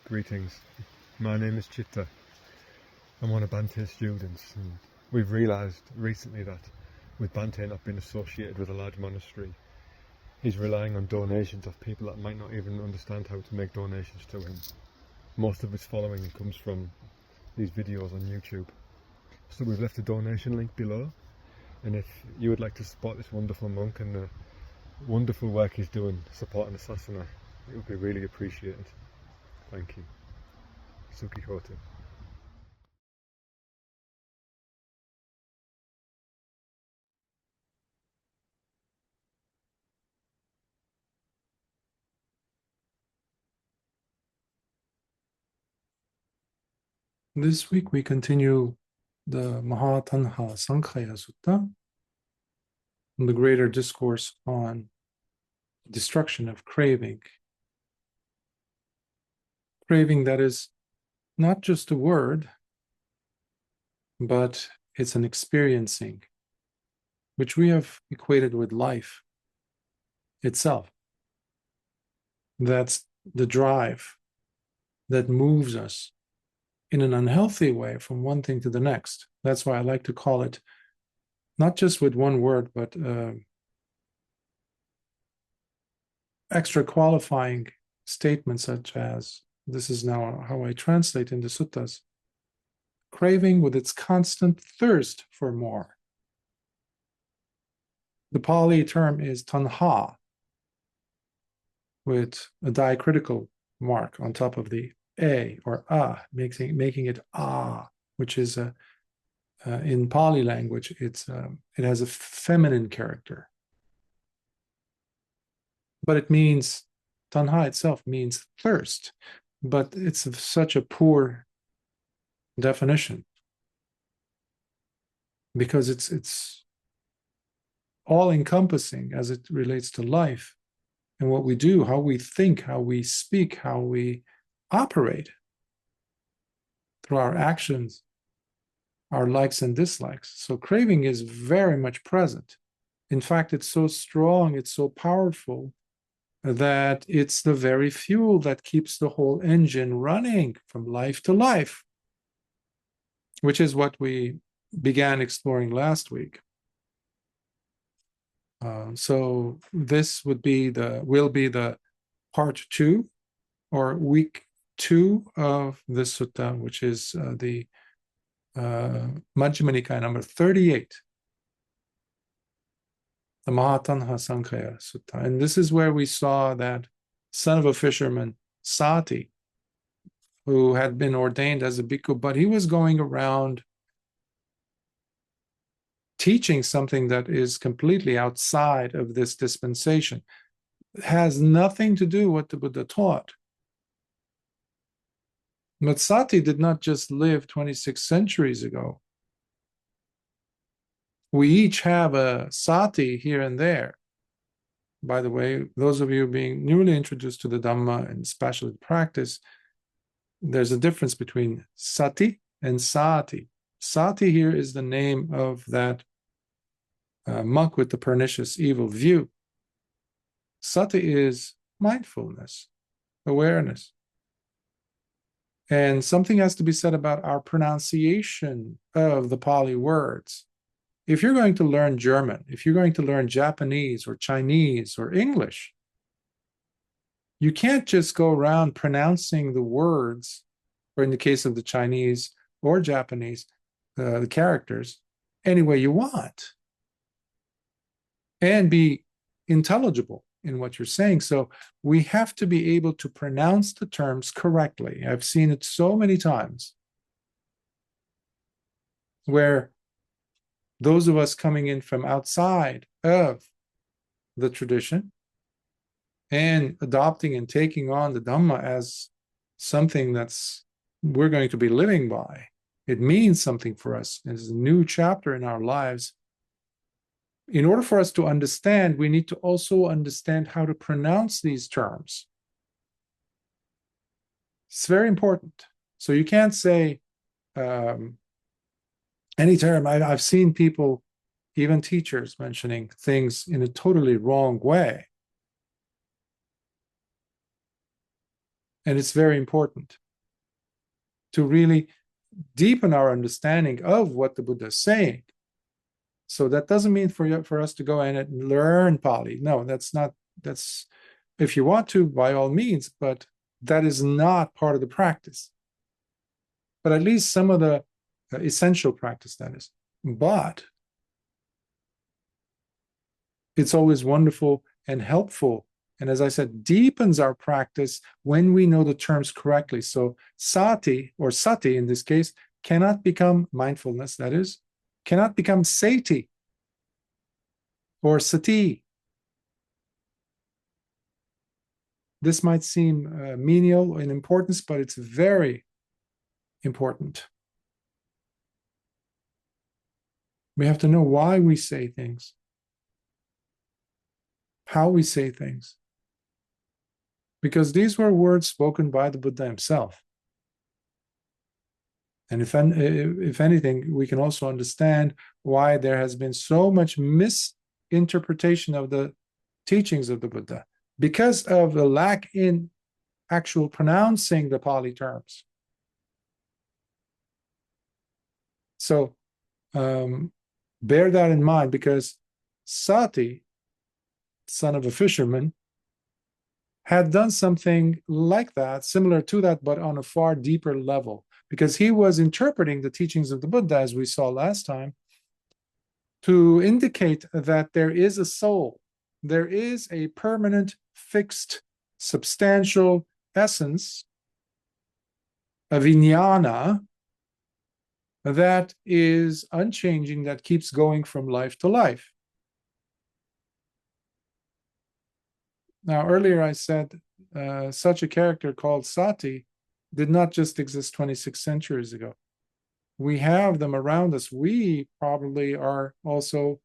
Greetings, my name is Chitta. I'm one of Bante's students, and we've realised recently that with Bante not being associated with a large monastery, he's relying on donations of people that might not even understand how to make donations to him. Most of his following comes from these videos on YouTube. So we've left a donation link below, and if you would like to support this wonderful monk and the wonderful work he's doing supporting the Sasana, it would be really appreciated. Thank you. Sukhi Hotu. This week we continue the 192-Mahā Taṇhāsaṅkhaya Sutta, the greater discourse on destruction of craving. Craving that is not just a word, but it's an experiencing, which we have equated with life itself. That's the drive that moves us in an unhealthy way from one thing to the next. That's why I like to call it, not just with one word, but extra qualifying statements such as, this is now how I translate in the suttas, craving with its constant thirst for more. The Pali term is tanha, with a diacritical mark on top of the a or a, making it a, which is in Pali language, it has a feminine character. But it means, tanha itself means thirst, but it's such a poor definition because it's all-encompassing as it relates to life and what we do, how we think, how we speak, how we operate through our actions, our likes and dislikes. So craving is very much present. In fact, it's so strong, it's so powerful that it's the very fuel that keeps the whole engine running from life to life, which is what we began exploring last week. So this will be the part 2 or week 2 of the sutta, which is the Majjhima Nikaya number 38, the 192-Mahā Taṇhāsaṅkhaya Sutta. And this is where we saw that son of a fisherman, Sāti, who had been ordained as a bhikkhu, but he was going around teaching something that is completely outside of this dispensation. It has nothing to do with what the Buddha taught. But Sāti did not just live 26 centuries ago. We each have a Sāti here and there. By the way, those of you being newly introduced to the Dhamma and especially practice, there's a difference between Sati and Sāti. Sati here is the name of that monk with the pernicious evil view. Sati is mindfulness, awareness. And something has to be said about our pronunciation of the Pali words. If you're going to learn German, if you're going to learn Japanese or Chinese or English, you can't just go around pronouncing the words, or in the case of the Chinese or Japanese, the characters, any way you want, and be intelligible in what you're saying. So we have to be able to pronounce the terms correctly. I've seen it so many times where those of us coming in from outside of the tradition and adopting and taking on the Dhamma as something that's we're going to be living by. It means something for us. It's a new chapter in our lives. In order for us to understand, we need to also understand how to pronounce these terms. It's very important. So you can't say any term. I've seen people, even teachers, mentioning things in a totally wrong way. And it's very important to really deepen our understanding of what the Buddha is saying. So that doesn't mean for us to go in and learn Pali. No, that's if you want to, by all means, but that is not part of the practice. But at least some of the essential practice, that is. But it's always wonderful and helpful, and as I said, deepens our practice when we know the terms correctly. So sati, or sati in this case, cannot become mindfulness, that is, cannot become sati or sati. This might seem menial in importance, but it's very important. We have to know why we say things, how we say things, because these were words spoken by the Buddha himself. And if anything, we can also understand why there has been so much misinterpretation of the teachings of the Buddha, because of the lack in actual pronouncing the Pali terms. So bear that in mind, because Sati, son of a fisherman, had done something like that, similar to that, but on a far deeper level, because he was interpreting the teachings of the Buddha, as we saw last time, to indicate that there is a soul, there is a permanent, fixed, substantial essence, a vijnana, that is unchanging, that keeps going from life to life. Now, earlier I said such a character called Sati did not just exist 26 centuries ago. We have them around us. We probably are also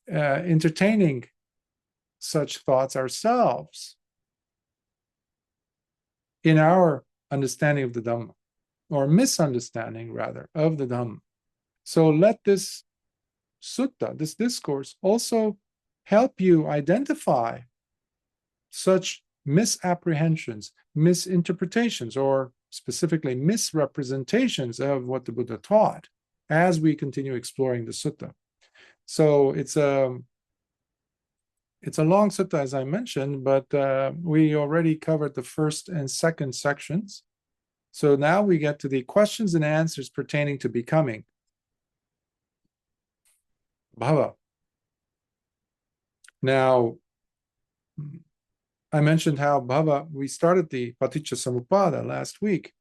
entertaining such thoughts ourselves in our understanding of the Dhamma, or misunderstanding, rather, of the Dhamma. So let this sutta, this discourse, also help you identify such misapprehensions, misinterpretations, or specifically misrepresentations of what the Buddha taught as we continue exploring the sutta. So it's a long sutta, as I mentioned, but we already covered the first and second sections. So now we get to the questions and answers pertaining to becoming. Bhava. Now, I mentioned how Bhava, we started the Paticca Samuppada last week,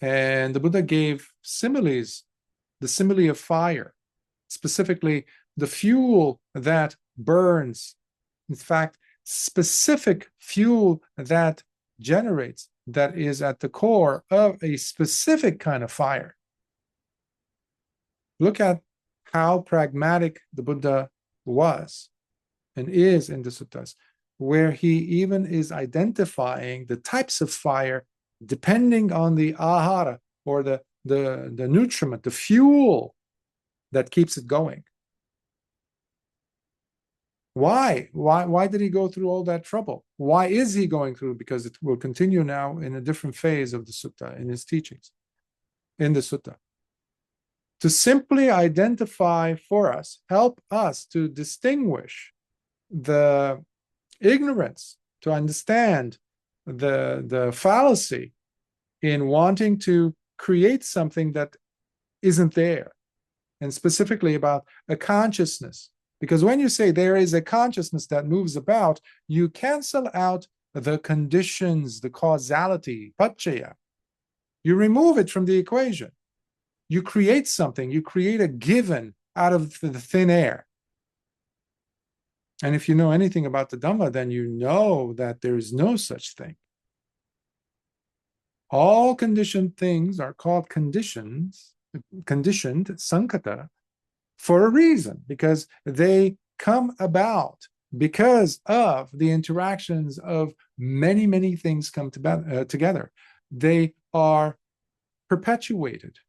and the Buddha gave similes, the simile of fire, specifically the fuel that burns. In fact, specific fuel that generates, that is at the core of a specific kind of fire. Look at how pragmatic the Buddha was and is in the suttas, where he even is identifying the types of fire depending on the ahara, or the nutriment, the fuel that keeps it going. Why did he go through all that trouble? Why is he going through? Because it will continue now in a different phase of the sutta, in his teachings, in the sutta. To simply identify for us, help us to distinguish the ignorance, to understand the fallacy in wanting to create something that isn't there, and specifically about a consciousness. Because when you say there is a consciousness that moves about, you cancel out the conditions, the causality, paccaya. You remove it from the equation. You create something, you create a given out of the thin air. And if you know anything about the Dhamma, then you know that there is no such thing. All conditioned things are called conditioned sankhata, for a reason, because they come about because of the interactions of many, many things come together. They are perpetuated,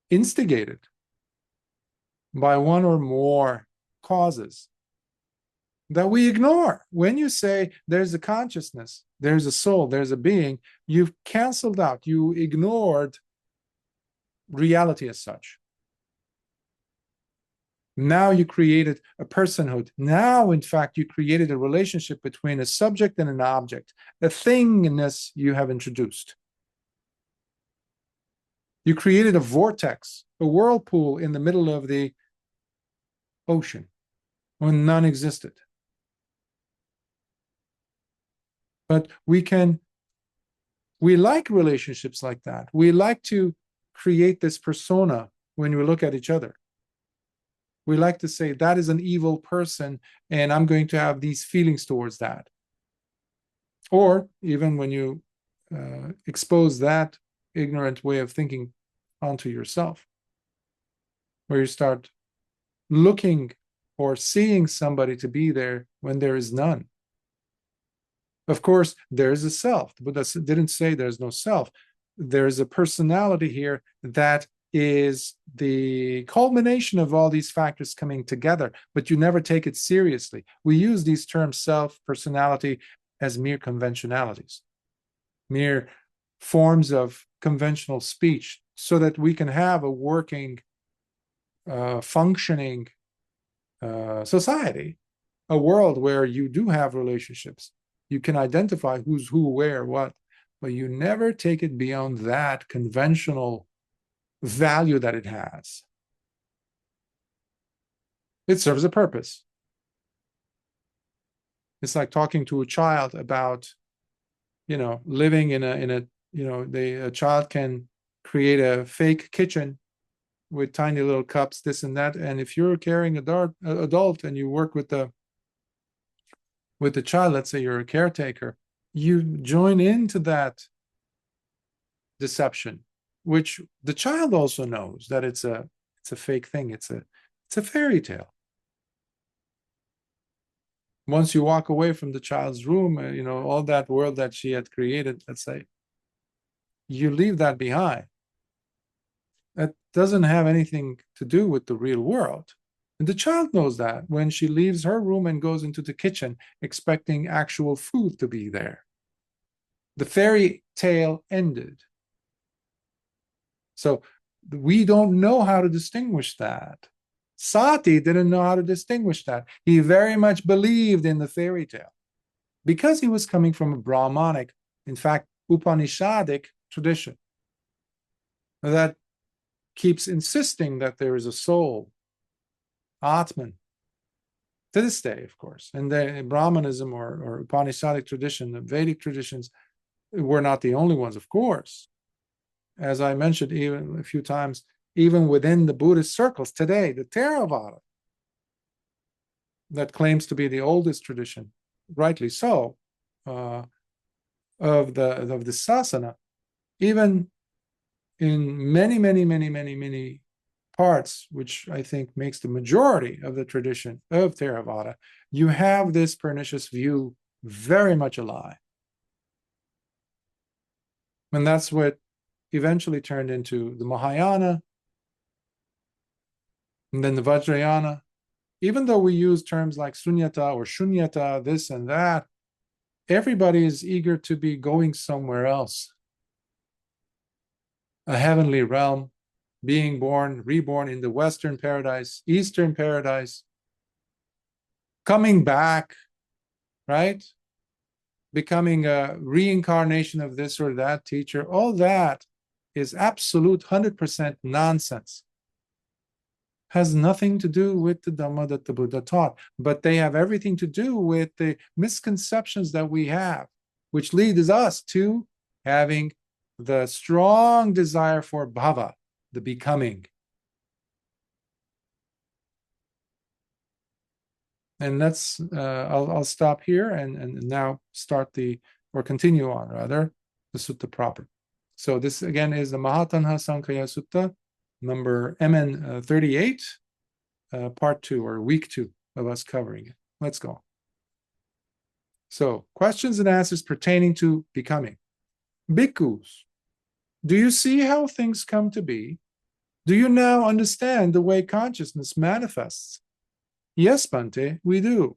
instigated by one or more causes. that we ignore. When you say there's a consciousness, there's a soul, there's a being, you've canceled out, you ignored reality as such. Now you created a personhood. Now, in fact, you created a relationship between a subject and an object, a thingness you have introduced. You created a vortex, a whirlpool in the middle of the ocean when none existed. But we like relationships like that. We like to create this persona when we look at each other. We like to say, that is an evil person, and I'm going to have these feelings towards that. Or even when you expose that ignorant way of thinking onto yourself, where you start looking or seeing somebody to be there when there is none. Of course, there is a self. The Buddha didn't say there's no self. There is a personality here that is the culmination of all these factors coming together, but you never take it seriously. We use these terms, self, personality, as mere conventionalities, mere forms of conventional speech, so that we can have a working, functioning society, a world where you do have relationships. You can identify who's who, where, what, but you never take it beyond that conventional value that it has. It serves a purpose. It's like talking to a child about, living in a child can create a fake kitchen with tiny little cups, this and that. And if you're a caring adult and you work with the child, let's say you're a caretaker, you join into that deception, which the child also knows that it's a fake thing. It's a fairy tale. Once you walk away from the child's room, all that world that she had created, let's say, you leave that behind. That doesn't have anything to do with the real world. And the child knows that when she leaves her room and goes into the kitchen expecting actual food to be there. The fairy tale ended. So we don't know how to distinguish that. Sati didn't know how to distinguish that. He very much believed in the fairy tale because he was coming from a Brahmanic, in fact, Upanishadic tradition that keeps insisting that there is a soul, Atman, to this day, of course. And the Brahmanism or Upanishadic tradition, the Vedic traditions, were not the only ones, of course. As I mentioned even a few times, even within the Buddhist circles today, the Theravada, that claims to be the oldest tradition, rightly so, of the Sasana, even in many parts, which I think makes the majority of the tradition of Theravada, you have this pernicious view very much alive. And that's what eventually turned into the Mahayana, and then the Vajrayana. Even though we use terms like sunyata or shunyata, this and that, everybody is eager to be going somewhere else. A heavenly realm, being born, reborn in the Western paradise, Eastern paradise, coming back, right? Becoming a reincarnation of this or that teacher. All that is absolute 100% nonsense. Has nothing to do with the Dhamma that the Buddha taught, but they have everything to do with the misconceptions that we have, which leads us to having the strong desire for bhava, the becoming. And let's, I'll stop here and now continue on rather, the sutta proper. So this again is the 192-Mahā Taṇhāsaṅkhaya Sutta, number MN 38, part 2 or week 2 of us covering it. Let's go. So, questions and answers pertaining to becoming. Bhikkhus, do you see how things come to be? Do you now understand the way consciousness manifests? Yes, Bhante, we do.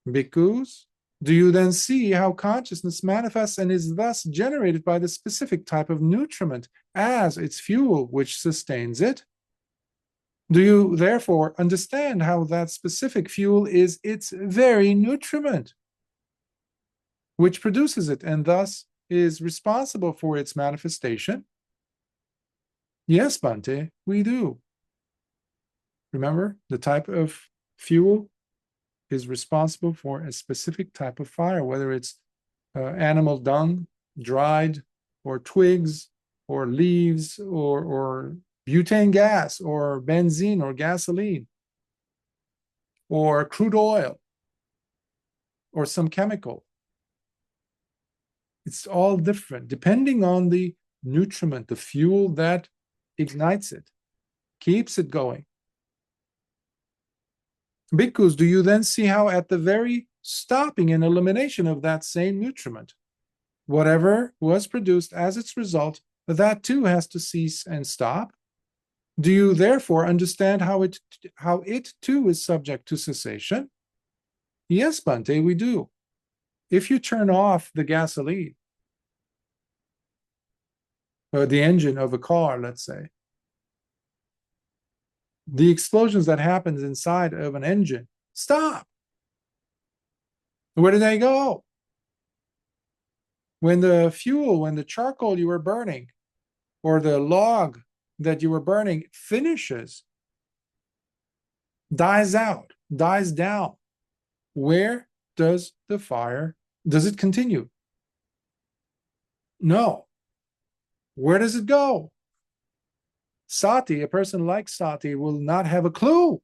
Bhikkhus, do you then see how consciousness manifests and is thus generated by the specific type of nutriment as its fuel which sustains it? Do you therefore understand how that specific fuel is its very nutriment, which produces it and thus is responsible for its manifestation? Yes, Bhante, we do. Remember, the type of fuel is responsible for a specific type of fire, whether it's animal dung, dried, or twigs, or leaves, or butane gas, or benzene, or gasoline, or crude oil, or some chemical. It's all different, depending on the nutriment, the fuel that ignites it, keeps it going. Bhikkhus, do you then see how at the very stopping and elimination of that same nutriment, whatever was produced as its result, that too has to cease and stop? Do you therefore understand how it too is subject to cessation? Yes, Bhante, we do. If you turn off the gasoline, or the engine of a car, let's say, the explosions that happens inside of an engine stop. Where do they go? When the fuel, when the charcoal you were burning, or the log that you were burning finishes, dies out, dies down, where does the fire, does it continue? No. Where does it go? Sati, a person like Sati, will not have a clue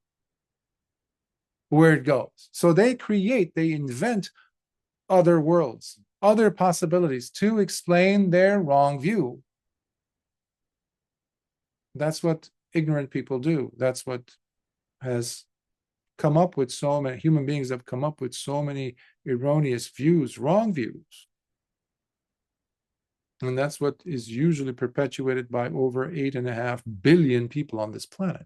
where it goes. So they invent other worlds, other possibilities to explain their wrong view. That's what ignorant people do. That's what has come up with so many, human beings have come up with so many erroneous views, wrong views. And that's what is usually perpetuated by over 8.5 billion people on this planet.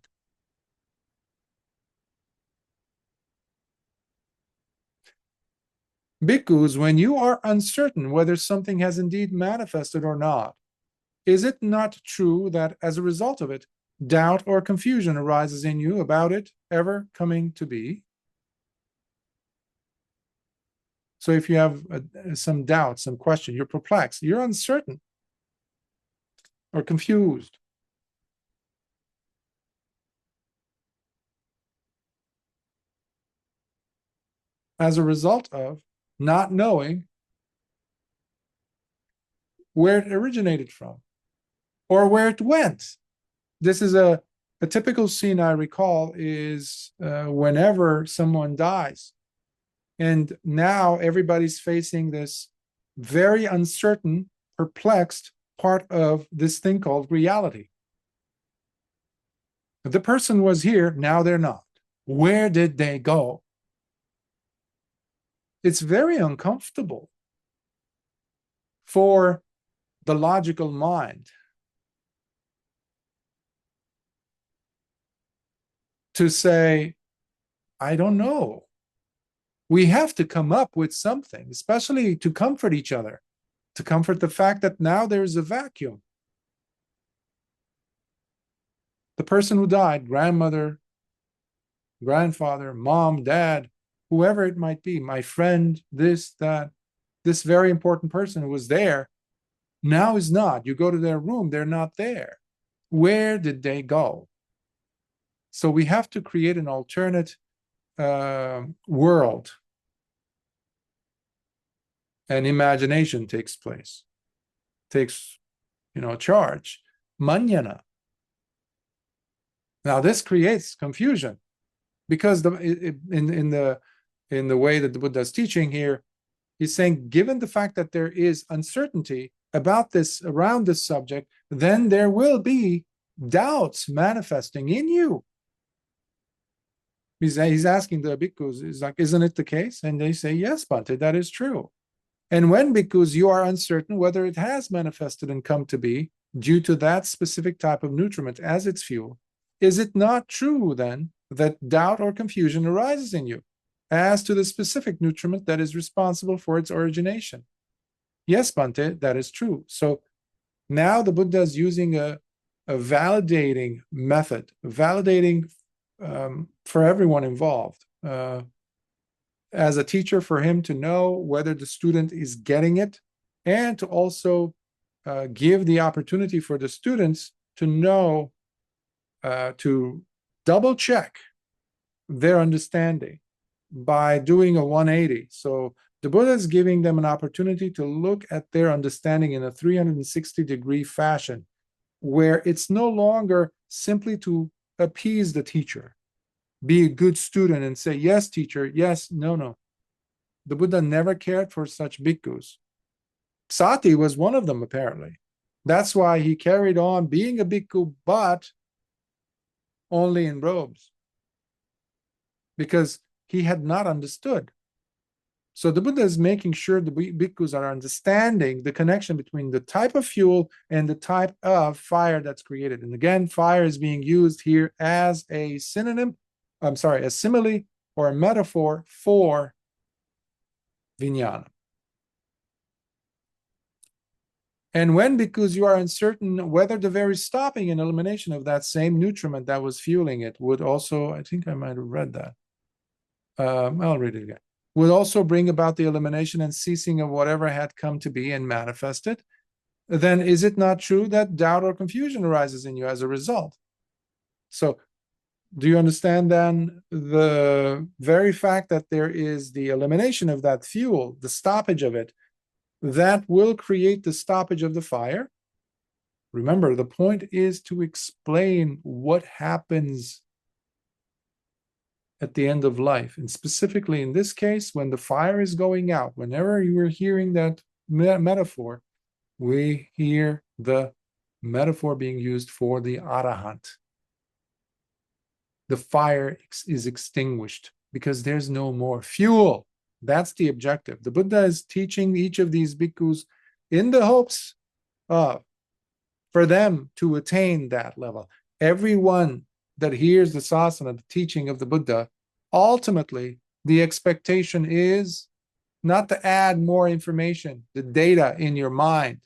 Bhikkhus, when you are uncertain whether something has indeed manifested or not, is it not true that as a result of it, doubt or confusion arises in you about it ever coming to be? So if you have some doubt, some question, you're perplexed, you're uncertain or confused. As a result of not knowing where it originated from or where it went. This is a typical scene I recall is whenever someone dies. And now everybody's facing this very uncertain, perplexed part of this thing called reality. The person was here, now they're not. Where did they go? It's very uncomfortable for the logical mind to say, I don't know. We have to come up with something, especially to comfort each other, to comfort the fact that now there's a vacuum. The person who died, grandmother, grandfather, mom, dad, whoever it might be, my friend, this, that, this very important person who was there, now is not. You go to their room, they're not there. Where did they go? So we have to create an alternate world. And imagination takes place, takes, charge. Manjana. Now this creates confusion because in the way that the Buddha is teaching here, he's saying, given the fact that there is uncertainty about this, around this subject, then there will be doubts manifesting in you. He's asking the bhikkhus, he's like, isn't it the case? And they say, yes, Bhante, that is true. And when, bhikkhus, you are uncertain whether it has manifested and come to be due to that specific type of nutriment as its fuel, is it not true then that doubt or confusion arises in you? as to the specific nutriment that is responsible for its origination. Yes, Bhante, that is true. So now the Buddha is using a validating method, validating for everyone involved. As a teacher, for him to know whether the student is getting it, and to also give the opportunity for the students to know, to double check their understanding by doing a 180. So the Buddha is giving them an opportunity to look at their understanding in a 360-degree fashion, where it's no longer simply to appease the teacher, be a good student and say, yes, teacher, yes, no. The Buddha never cared for such bhikkhus. Sati was one of them, apparently. That's why he carried on being a bhikkhu, but only in robes, because he had not understood. So the Buddha is making sure the bhikkhus are understanding the connection between the type of fuel and the type of fire that's created. And again, fire is being used here as a synonym, a simile or a metaphor for vijnana. And when, because you are uncertain whether the very stopping and elimination of that same nutriment that was fueling it would also, I think I might have read that. I'll read it again. Would also bring about the elimination and ceasing of whatever had come to be and manifested, then is it not true that doubt or confusion arises in you as a result? So do you understand then the very fact that there is the elimination of that fuel, the stoppage of it, that will create the stoppage of the fire? Remember, the point is to explain what happens at the end of life. And specifically in this case, when the fire is going out, whenever you are hearing that metaphor, we hear the metaphor being used for the arahant. The fire is extinguished because there's no more fuel. That's the objective. The Buddha is teaching each of these bhikkhus in the hopes of, for them to attain that level. Everyone that hears the sasana, the teaching of the Buddha, ultimately the expectation is not to add more information, the data in your mind,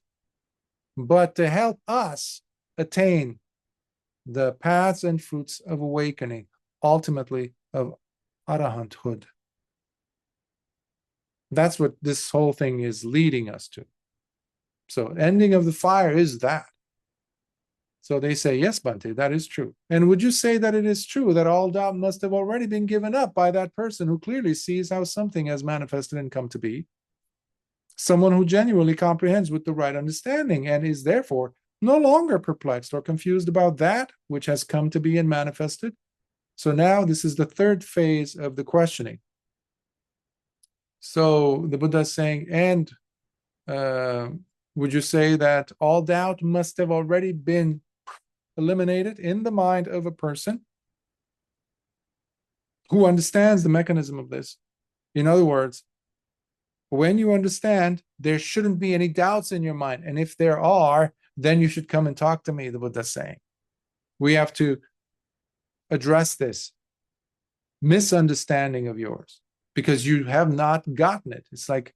but to help us attain the paths and fruits of awakening, ultimately of arahanthood. That's what this whole thing is leading us to. So ending of the fire is that. So they say, yes, Bhante, that is true. And would you say that it is true that all doubt must have already been given up by that person who clearly sees how something has manifested and come to be? Someone who genuinely comprehends with the right understanding and is therefore no longer perplexed or confused about that which has come to be and manifested. So now this is the third phase of the questioning. So the Buddha is saying, and would you say that all doubt must have already been eliminated in the mind of a person who understands the mechanism of this? In other words, when you understand, there shouldn't be any doubts in your mind. And if there are, then you should come and talk to me, the Buddha is saying. We have to address this misunderstanding of yours because you have not gotten it. It's like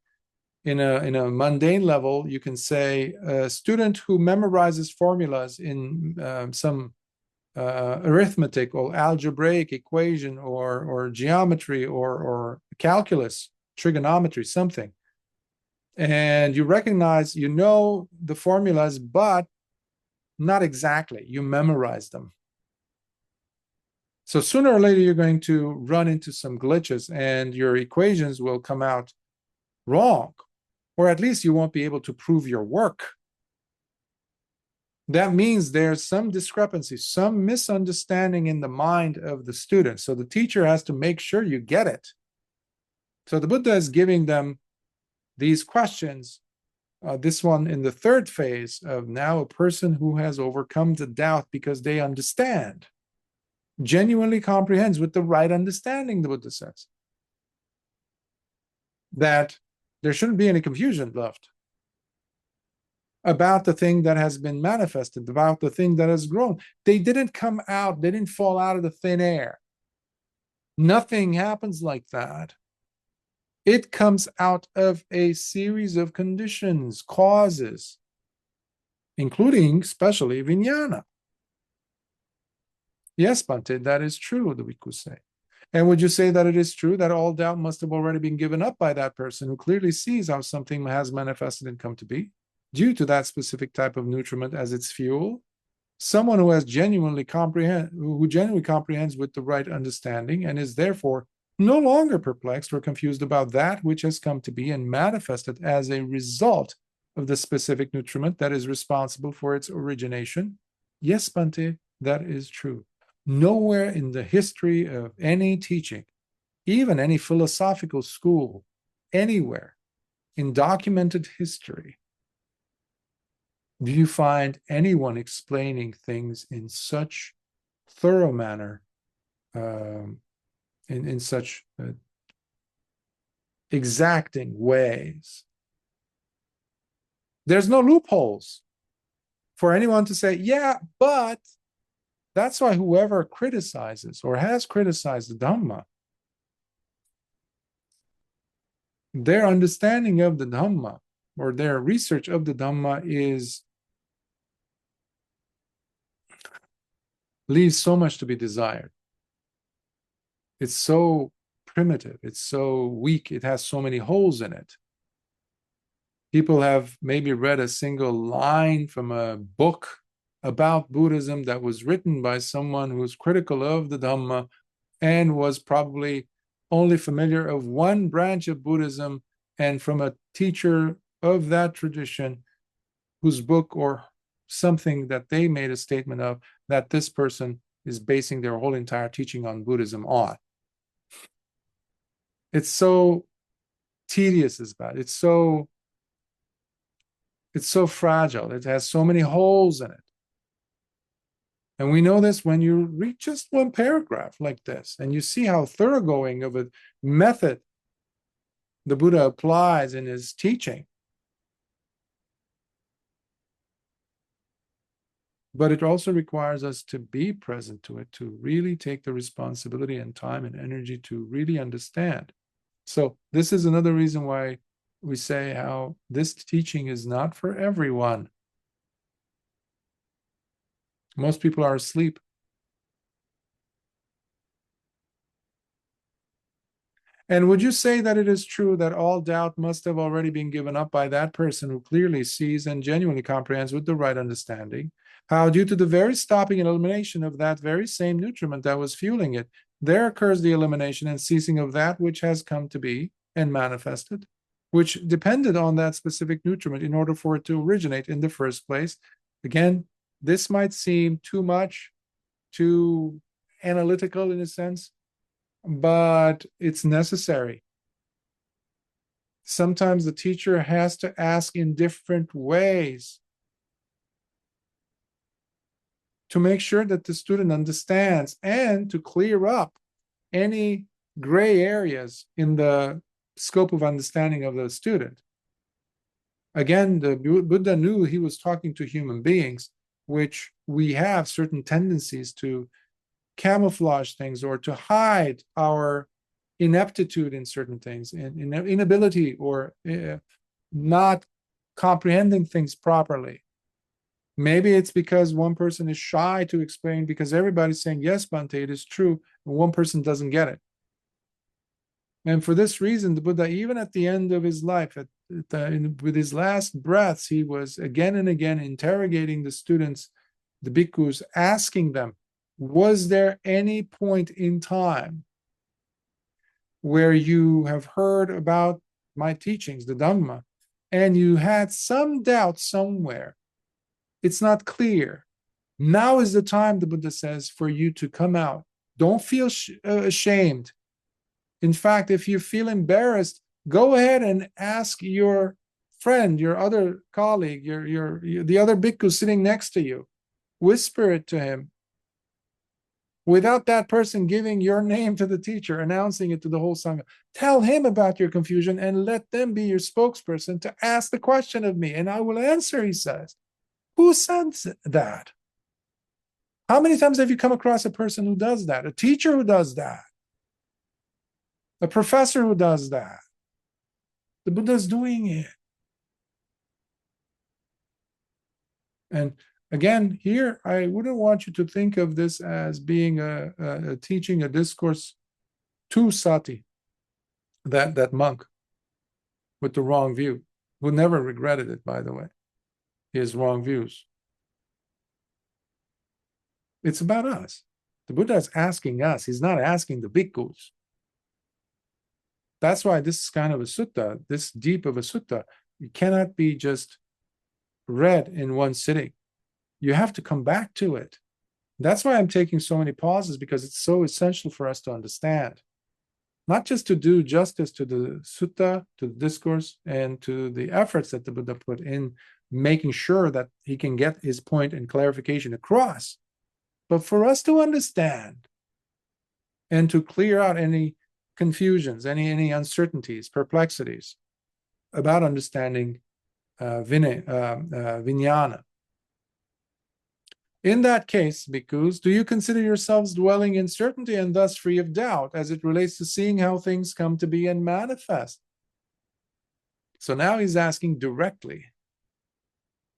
in a mundane level, you can say a student who memorizes formulas in some arithmetic or algebraic equation or geometry or calculus, trigonometry, something. And you recognize, you know the formulas, but not exactly. You memorize them. So sooner or later, you're going to run into some glitches and your equations will come out wrong, or at least you won't be able to prove your work. That means there's some discrepancy, some misunderstanding in the mind of the student. So the teacher has to make sure you get it. So the Buddha is giving them these questions, this one in the third phase of now a person who has overcome the doubt because they understand, genuinely comprehends with the right understanding, the Buddha says, that there shouldn't be any confusion left about the thing that has been manifested, about the thing that has grown. They didn't come out, they didn't fall out of the thin air. Nothing happens like that. It comes out of a series of conditions, causes, including especially vijnana. Yes, Bhante, that is true, the Bhikkhus say. And would you say that it is true that all doubt must have already been given up by that person who clearly sees how something has manifested and come to be due to that specific type of nutriment as its fuel? Someone who genuinely comprehends with the right understanding and is therefore no longer perplexed or confused about that which has come to be and manifested as a result of the specific nutriment that is responsible for its origination. Yes, Bhante, that is true. Nowhere in the history of any teaching, even any philosophical school, anywhere in documented history, do you find anyone explaining things in such thorough manner, in such exacting ways? There's no loopholes for anyone to say, yeah, but that's why whoever criticizes or has criticized the Dhamma, their understanding of the Dhamma or their research of the Dhamma leaves so much to be desired. It's so primitive, it's so weak, it has so many holes in it. People have maybe read a single line from a book about Buddhism that was written by someone who's critical of the Dhamma and was probably only familiar of one branch of Buddhism and from a teacher of that tradition whose book or something that they made a statement of that this person is basing their whole entire teaching on Buddhism on. It's so tedious, is bad. It's so fragile. It has so many holes in it. And we know this when you read just one paragraph like this, and you see how thoroughgoing of a method the Buddha applies in his teaching. But it also requires us to be present to it, to really take the responsibility and time and energy to really understand. So this is another reason why we say how this teaching is not for everyone. Most people are asleep. And would you say that it is true that all doubt must have already been given up by that person who clearly sees and genuinely comprehends with the right understanding how, due to the very stopping and elimination of that very same nutriment that was fueling it, there occurs the elimination and ceasing of that which has come to be and manifested, which depended on that specific nutriment in order for it to originate in the first place? Again, this might seem too much, too analytical in a sense, but it's necessary. Sometimes the teacher has to ask in different ways to make sure that the student understands and to clear up any gray areas in the scope of understanding of the student. Again, the Buddha knew he was talking to human beings, which we have certain tendencies to camouflage things or to hide our ineptitude in certain things, inability or not comprehending things properly. Maybe it's because one person is shy to explain because everybody's saying, yes, Bhante, it is true, and one person doesn't get it. And for this reason, the Buddha, even at the end of his life, with his last breaths, he was again and again interrogating the students, the bhikkhus, asking them, was there any point in time where you have heard about my teachings, the Dhamma, and you had some doubt somewhere? It's not clear. Now is the time, the Buddha says, for you to come out. Don't feel ashamed. In fact, if you feel embarrassed, go ahead and ask your friend, your other colleague, the other bhikkhu sitting next to you. Whisper it to him. Without that person giving your name to the teacher, announcing it to the whole Sangha. Tell him about your confusion and let them be your spokesperson to ask the question of me, and I will answer, he says. Who says that? How many times have you come across a person who does that? A teacher who does that? A professor who does that. The Buddha's doing it. And again, here, I wouldn't want you to think of this as being a teaching, a discourse to Sati, that monk with the wrong view, who never regretted it, by the way, his wrong views. It's about us. The Buddha is asking us. He's not asking the bhikkhus. That's why this is kind of a sutta, this deep of a sutta. It cannot be just read in one sitting. You have to come back to it. That's why I'm taking so many pauses, because it's so essential for us to understand. Not just to do justice to the sutta, to the discourse, and to the efforts that the Buddha put in making sure that he can get his point and clarification across, but for us to understand and to clear out any confusions, any uncertainties, perplexities about understanding vijnana. In that case, bhikkhus, do you consider yourselves dwelling in certainty and thus free of doubt as it relates to seeing how things come to be and manifest? So now he's asking directly,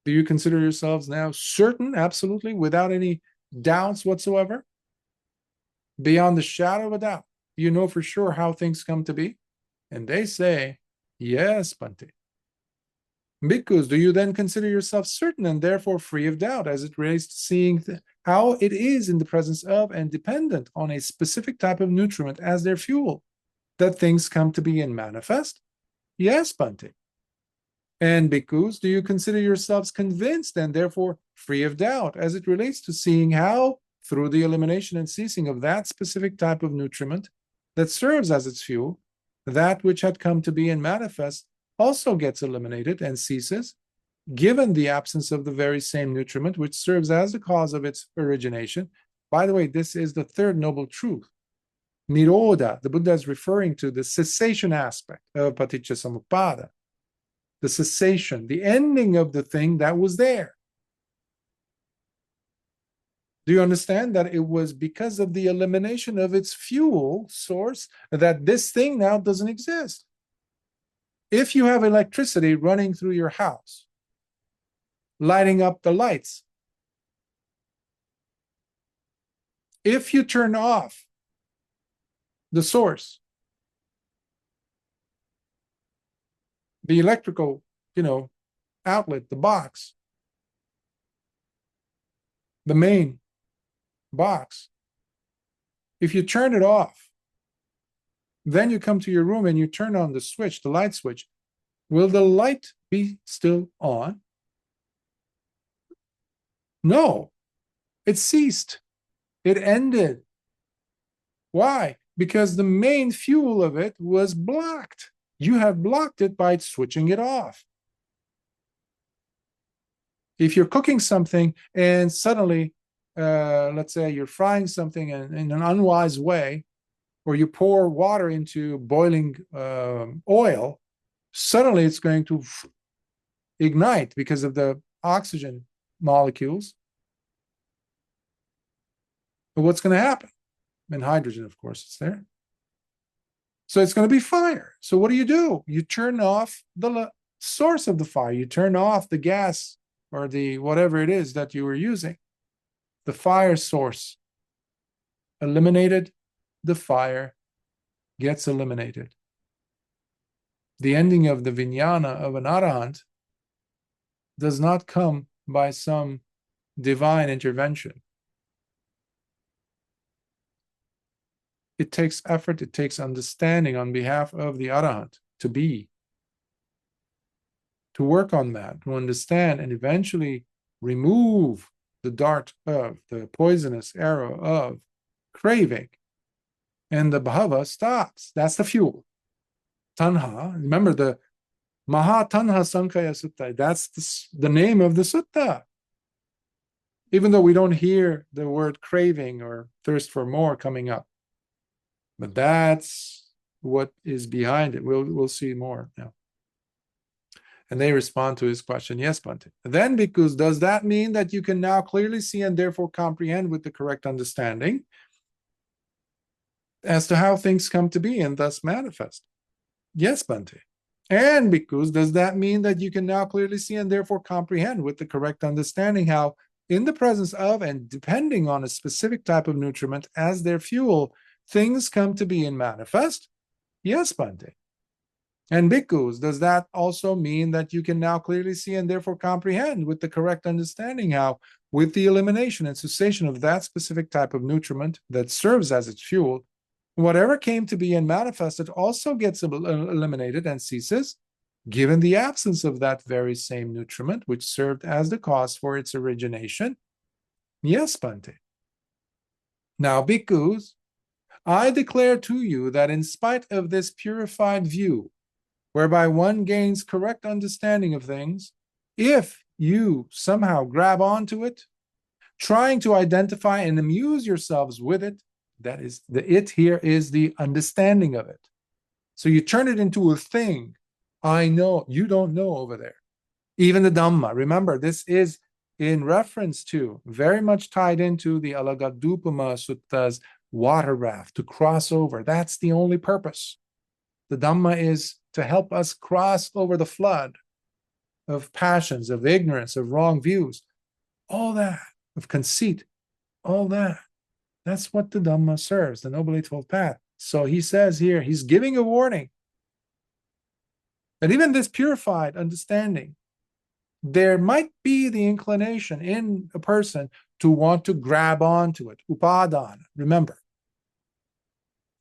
do you consider yourselves now certain, absolutely, without any doubts whatsoever? Beyond the shadow of a doubt, you know for sure how things come to be? And they say, yes, Bhante. Bhikkhus, do you then consider yourself certain and therefore free of doubt as it relates to seeing how it is in the presence of and dependent on a specific type of nutriment as their fuel, that things come to be and manifest? Yes, Bhante. And bhikkhus, do you consider yourselves convinced and therefore free of doubt as it relates to seeing how, through the elimination and ceasing of that specific type of nutriment that serves as its fuel, that which had come to be and manifest also gets eliminated and ceases, given the absence of the very same nutriment which serves as the cause of its origination? By the way, this is the third noble truth. Nirodha, the Buddha is referring to the cessation aspect of paticcasamuppada, the cessation, the ending of the thing that was there. Do you understand that it was because of the elimination of its fuel source that this thing now doesn't exist? If you have electricity running through your house, lighting up the lights, if you turn off the source, the electrical, outlet, the box, the main box, if you turn it off, then you come to your room and you turn on the switch, the light switch, will the light be still on? No, it ceased. It ended. Why? Because the main fuel of it was blocked. You have blocked it by switching it off. If you're cooking something and suddenly, let's say you're frying something in an unwise way, or you pour water into boiling oil, suddenly it's going to ignite because of the oxygen molecules. But what's going to happen? And hydrogen, of course, is there. So it's going to be fire. So what do? You turn off the source of the fire. You turn off the gas or the whatever it is that you were using. The fire source eliminated, the fire gets eliminated. The ending of the vijnana of an arahant does not come by some divine intervention. It takes effort, it takes understanding on behalf of the arahant to work on that, to understand and eventually remove the dart of, the poisonous arrow of craving. And the bhava stops. That's the fuel. Tanha, remember the Mahā Taṇhāsaṅkhaya Sutta, that's the name of the sutta. Even though we don't hear the word craving or thirst for more coming up. But that's what is behind it. We'll see more now. And they respond to his question, yes, Bhante. Then, bhikkhus, does that mean that you can now clearly see and therefore comprehend with the correct understanding as to how things come to be and thus manifest. Yes, Bhante. And Bhikkhus, does that mean that you can now clearly see and therefore comprehend with the correct understanding how, in the presence of and depending on a specific type of nutriment as their fuel, things come to be and manifest? Yes, Bhante. And Bhikkhus, does that also mean that you can now clearly see and therefore comprehend with the correct understanding how, with the elimination and cessation of that specific type of nutriment that serves as its fuel, whatever came to be and manifested also gets eliminated and ceases, given the absence of that very same nutriment which served as the cause for its origination? Yes, Bhante. Now, Bhikkhus, I declare to you that in spite of this purified view, whereby one gains correct understanding of things, if you somehow grab onto it, trying to identify and amuse yourselves with it, that is, the it here is the understanding of it. So you turn it into a thing. I know, you don't know over there. Even the Dhamma, remember, this is in reference to, very much tied into the Alagadupama Sutta's water raft, to cross over. That's the only purpose. The Dhamma is to help us cross over the flood of passions, of ignorance, of wrong views, all that, of conceit, all that. That's what the Dhamma serves, the Noble Eightfold Path. So he says here, he's giving a warning that even this purified understanding, there might be the inclination in a person to want to grab onto it, upadana, remember.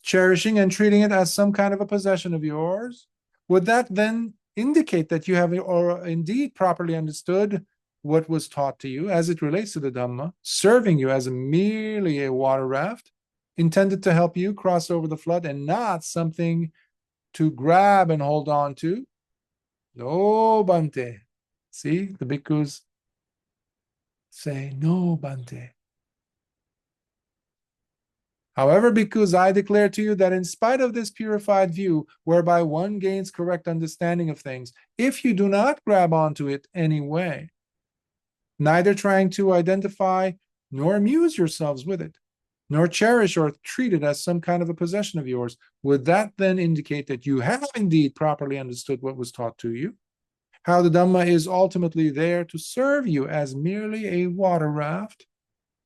Cherishing and treating it as some kind of a possession of yours, would that then indicate that you have or indeed properly understood what was taught to you as it relates to the Dhamma, serving you as merely a water raft, intended to help you cross over the flood and not something to grab and hold on to? No, Bhante. See, the bhikkhus say, no, Bhante. However, bhikkhus, I declare to you that in spite of this purified view, whereby one gains correct understanding of things, if you do not grab onto it anyway, neither trying to identify nor amuse yourselves with it, nor cherish or treat it as some kind of a possession of yours, would that then indicate that you have indeed properly understood what was taught to you? How the Dhamma is ultimately there to serve you as merely a water raft,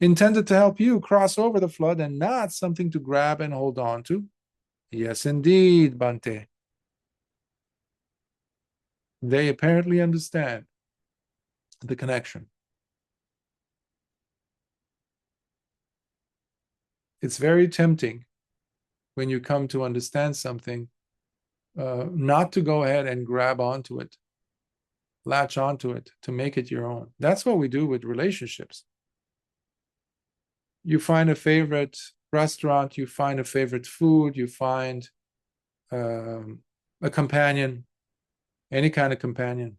intended to help you cross over the flood and not something to grab and hold on to? Yes, indeed, Bhante. They apparently understand the connection. It's very tempting when you come to understand something, not to go ahead and grab onto it, latch onto it, to make it your own. That's what we do with relationships. You find a favorite restaurant, you find a favorite food, you find a companion, any kind of companion.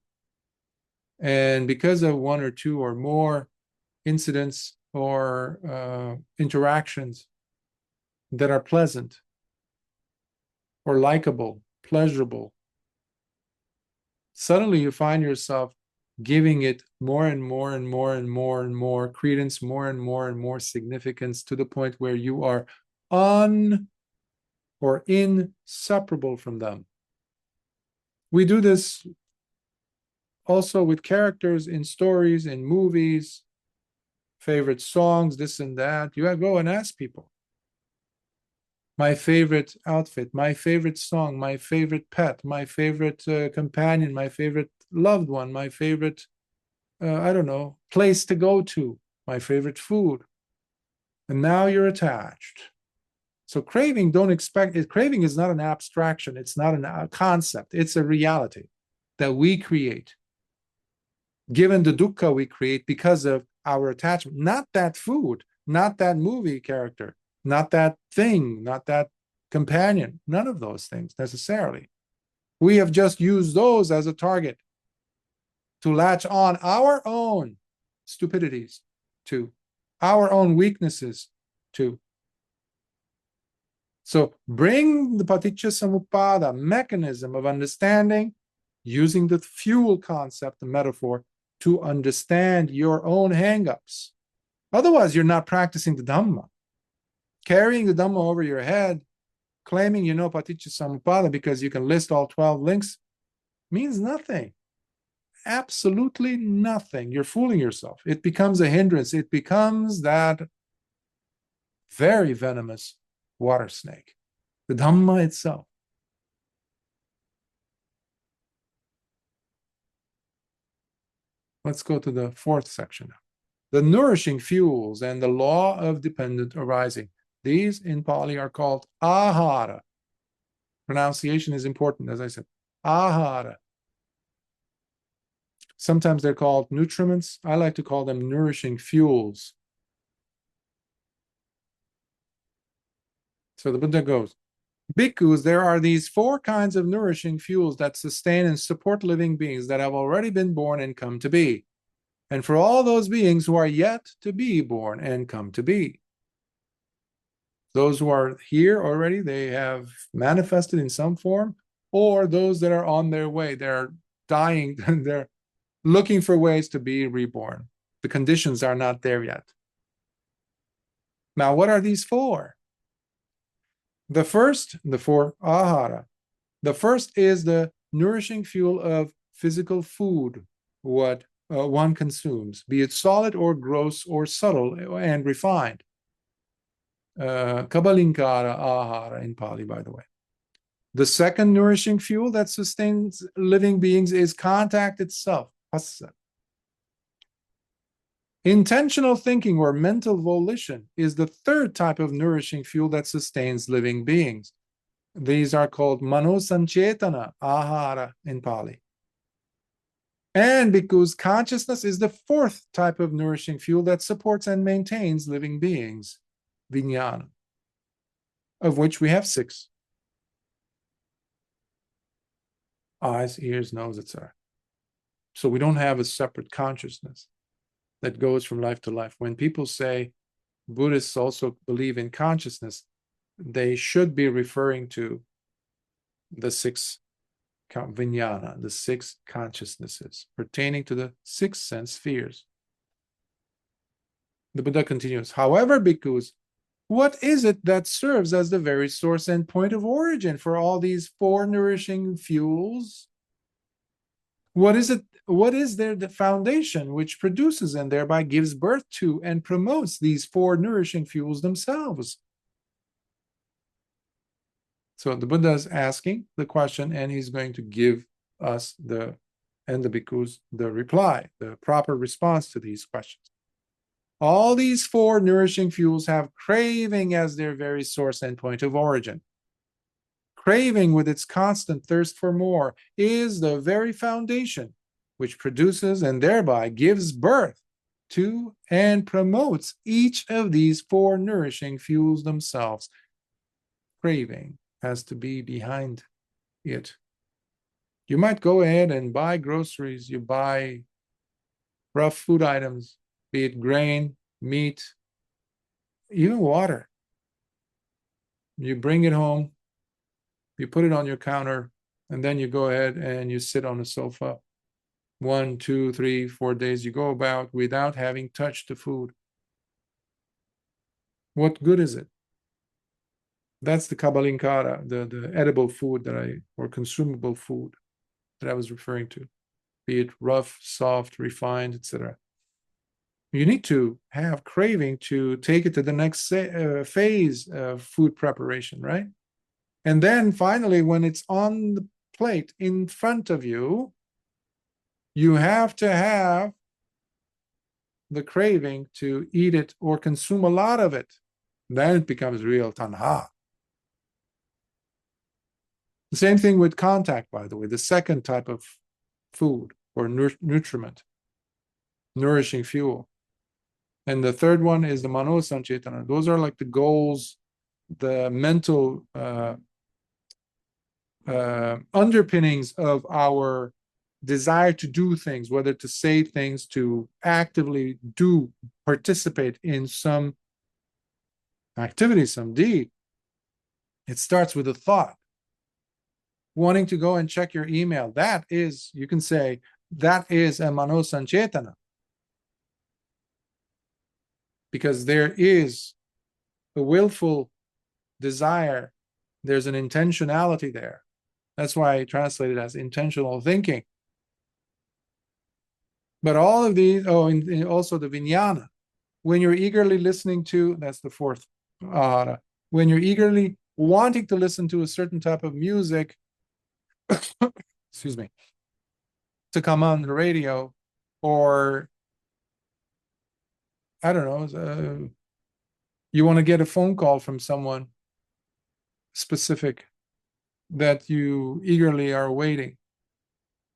And because of one or two or more incidents or interactions that are pleasant or likable, pleasurable, suddenly you find yourself giving it more and more and more and more and more credence, more and more significance, to the point where you are or inseparable from them. We do this also with characters in stories, in movies, favorite songs, this and that. You go and ask people. My favorite outfit, my favorite song, my favorite pet, my favorite companion, my favorite loved one, my favorite, I don't know, place to go to, my favorite food. And now you're attached. So craving, don't expect it. Craving is not an abstraction. It's not a concept. It's a reality that we create, given the dukkha we create because of our attachment. Not that food, not that movie character, not that thing, not that companion, none of those things necessarily. We have just used those as a target to latch on our own stupidities to, our own weaknesses to. So bring the paticca samuppada mechanism of understanding, using the fuel concept, the metaphor, to understand your own hang-ups. Otherwise, you're not practicing the Dhamma. Carrying the Dhamma over your head, claiming you know pernicious because you can list all 12 links, means nothing. Absolutely nothing. You're fooling yourself. It becomes a hindrance. It becomes that very venomous water snake, the Dhamma itself. Let's go to the fourth section now. The nourishing fuels and the law of dependent arising. These in Pali are called ahara. Pronunciation is important, as I said. Ahara. Sometimes they're called nutriments. I like to call them nourishing fuels. So the Buddha goes, Bhikkhus, there are these four kinds of nourishing fuels that sustain and support living beings that have already been born and come to be. And for all those beings who are yet to be born and come to be. Those who are here already, they have manifested in some form, or those that are on their way, they're dying, they're looking for ways to be reborn. The conditions are not there yet. Now, what are these for? The four ahara. The first is the nourishing fuel of physical food, what one consumes, be it solid or gross or subtle and refined. Kabalinkara ahara in Pali, by the way. The second nourishing fuel that sustains living beings is contact itself, phassa. Intentional thinking or mental volition is the third type of nourishing fuel that sustains living beings. These are called manosanchetana ahara in Pali. And because consciousness is the fourth type of nourishing fuel that supports and maintains living beings, vijnana, of which we have 6. Eyes, ears, nose, etc. So we don't have a separate consciousness that goes from life to life. When people say Buddhists also believe in consciousness, they should be referring to the 6 vijnana, the 6 consciousnesses pertaining to the 6 sense spheres. The Buddha continues, however, bhikkhus, what is it that serves as the very source and point of origin for all these 4 nourishing fuels? What is it? What is there the foundation which produces and thereby gives birth to and promotes these 4 nourishing fuels themselves? So the Buddha is asking the question, and he's going to give us the bhikkhus the reply, the proper response to these questions. All these 4 nourishing fuels have craving as their very source and point of origin. Craving, with its constant thirst for more, is the very foundation which produces and thereby gives birth to and promotes each of these 4 nourishing fuels themselves. Craving has to be behind it. You might go ahead and buy groceries, you buy rough food items, be it grain, meat, even water. You bring it home, you put it on your counter, and then you go ahead and you sit on the sofa. 1, 2, 3, 4 days you go about without having touched the food. What good is it? That's the kabalinkara, the edible food or consumable food that I was referring to, be it rough, soft, refined, etc. You need to have craving to take it to the next phase of food preparation, right? And then finally, when it's on the plate in front of you, you have to have the craving to eat it or consume a lot of it. Then it becomes real tanha. The same thing with contact, by the way, the second type of food or nutriment, nourishing fuel. And the third one is the manosanchetana. Those are like the goals, the mental underpinnings of our desire to do things, whether to say things, to actively participate in some activity, some deed. It starts with a thought. Wanting to go and check your email, that is, you can say, that is a manosanchetana. Because there is a willful desire, there's an intentionality there. That's why I translate it as intentional thinking. But all of these, and also the vijnana, when you're eagerly listening to, that's the fourth ahara, when you're eagerly wanting to listen to a certain type of music, excuse me, to come on the radio, or I don't know, you want to get a phone call from someone specific that you eagerly are waiting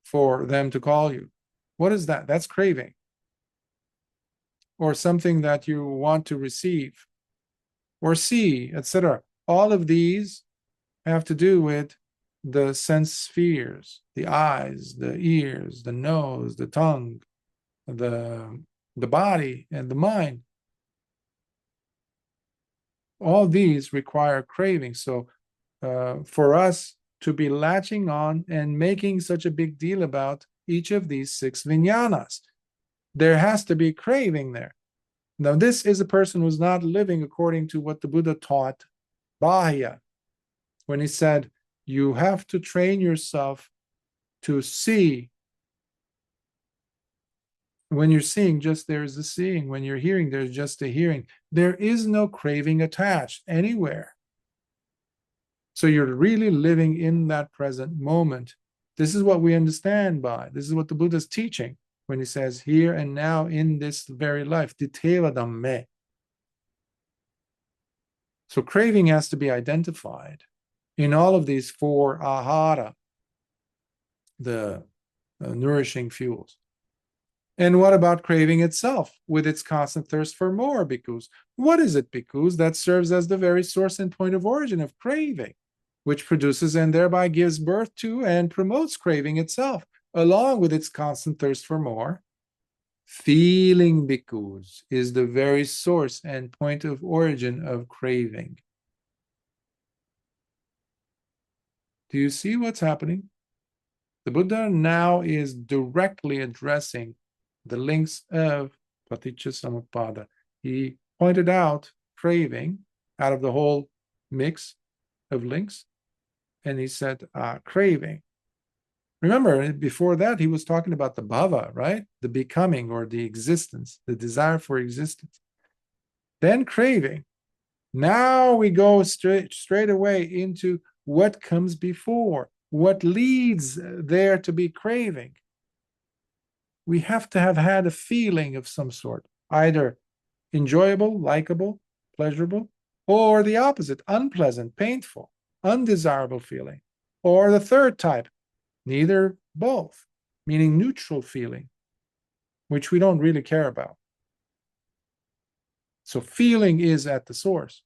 for them to call you. What is that? That's craving. Or something that you want to receive or see, etc. All of these have to do with the sense spheres, the eyes, the ears, the nose, the tongue, the body, and the mind. All these require craving. So for us to be latching on and making such a big deal about each of these 6 vijnanas, there has to be craving there. Now, this is a person who's not living according to what the Buddha taught Bahya, when he said, you have to train yourself to see. When you're seeing, just there's a seeing. When you're hearing, there's just a hearing. There is no craving attached anywhere. So you're really living in that present moment. This is what we understand by, this is what the Buddha's teaching when he says, here and now in this very life, diteva dhamme. So craving has to be identified in all of these 4 ahara, the nourishing fuels. And what about craving itself with its constant thirst for more, bhikkhus? What is it, bhikkhus, that serves as the very source and point of origin of craving, which produces and thereby gives birth to and promotes craving itself, along with its constant thirst for more? Feeling, bhikkhus, is the very source and point of origin of craving. Do you see what's happening? The Buddha now is directly addressing the links of paticca samuppada. He pointed out craving out of the whole mix of links, and he said craving. Remember, before that, he was talking about the bhava, right? The becoming or the existence, the desire for existence. Then craving. Now we go straight away into what comes before, what leads there to be craving. We have to have had a feeling of some sort, either enjoyable, likable, pleasurable, or the opposite, unpleasant, painful, undesirable feeling. Or the third type, neither, both, meaning neutral feeling, which we don't really care about. So feeling is at the source.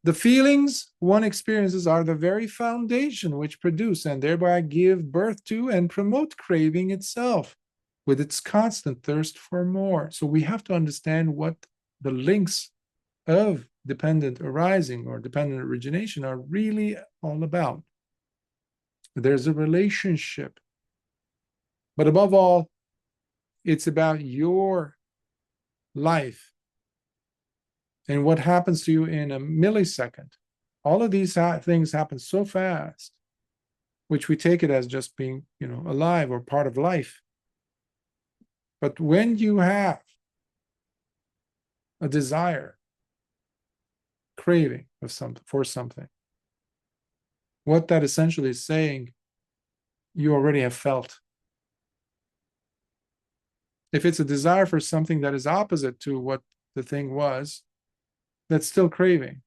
The feelings one experiences are the very foundation which produce and thereby give birth to and promote craving itself, with its constant thirst for more. So we have to understand what the links of dependent arising or dependent origination are really all about. There's a relationship. But above all, it's about your life and what happens to you in a millisecond. All of these things happen so fast, which we take it as just being, alive or part of life. But when you have a desire, craving of for something, what that essentially is saying, you already have felt. If it's a desire for something that is opposite to what the thing was, that's still craving.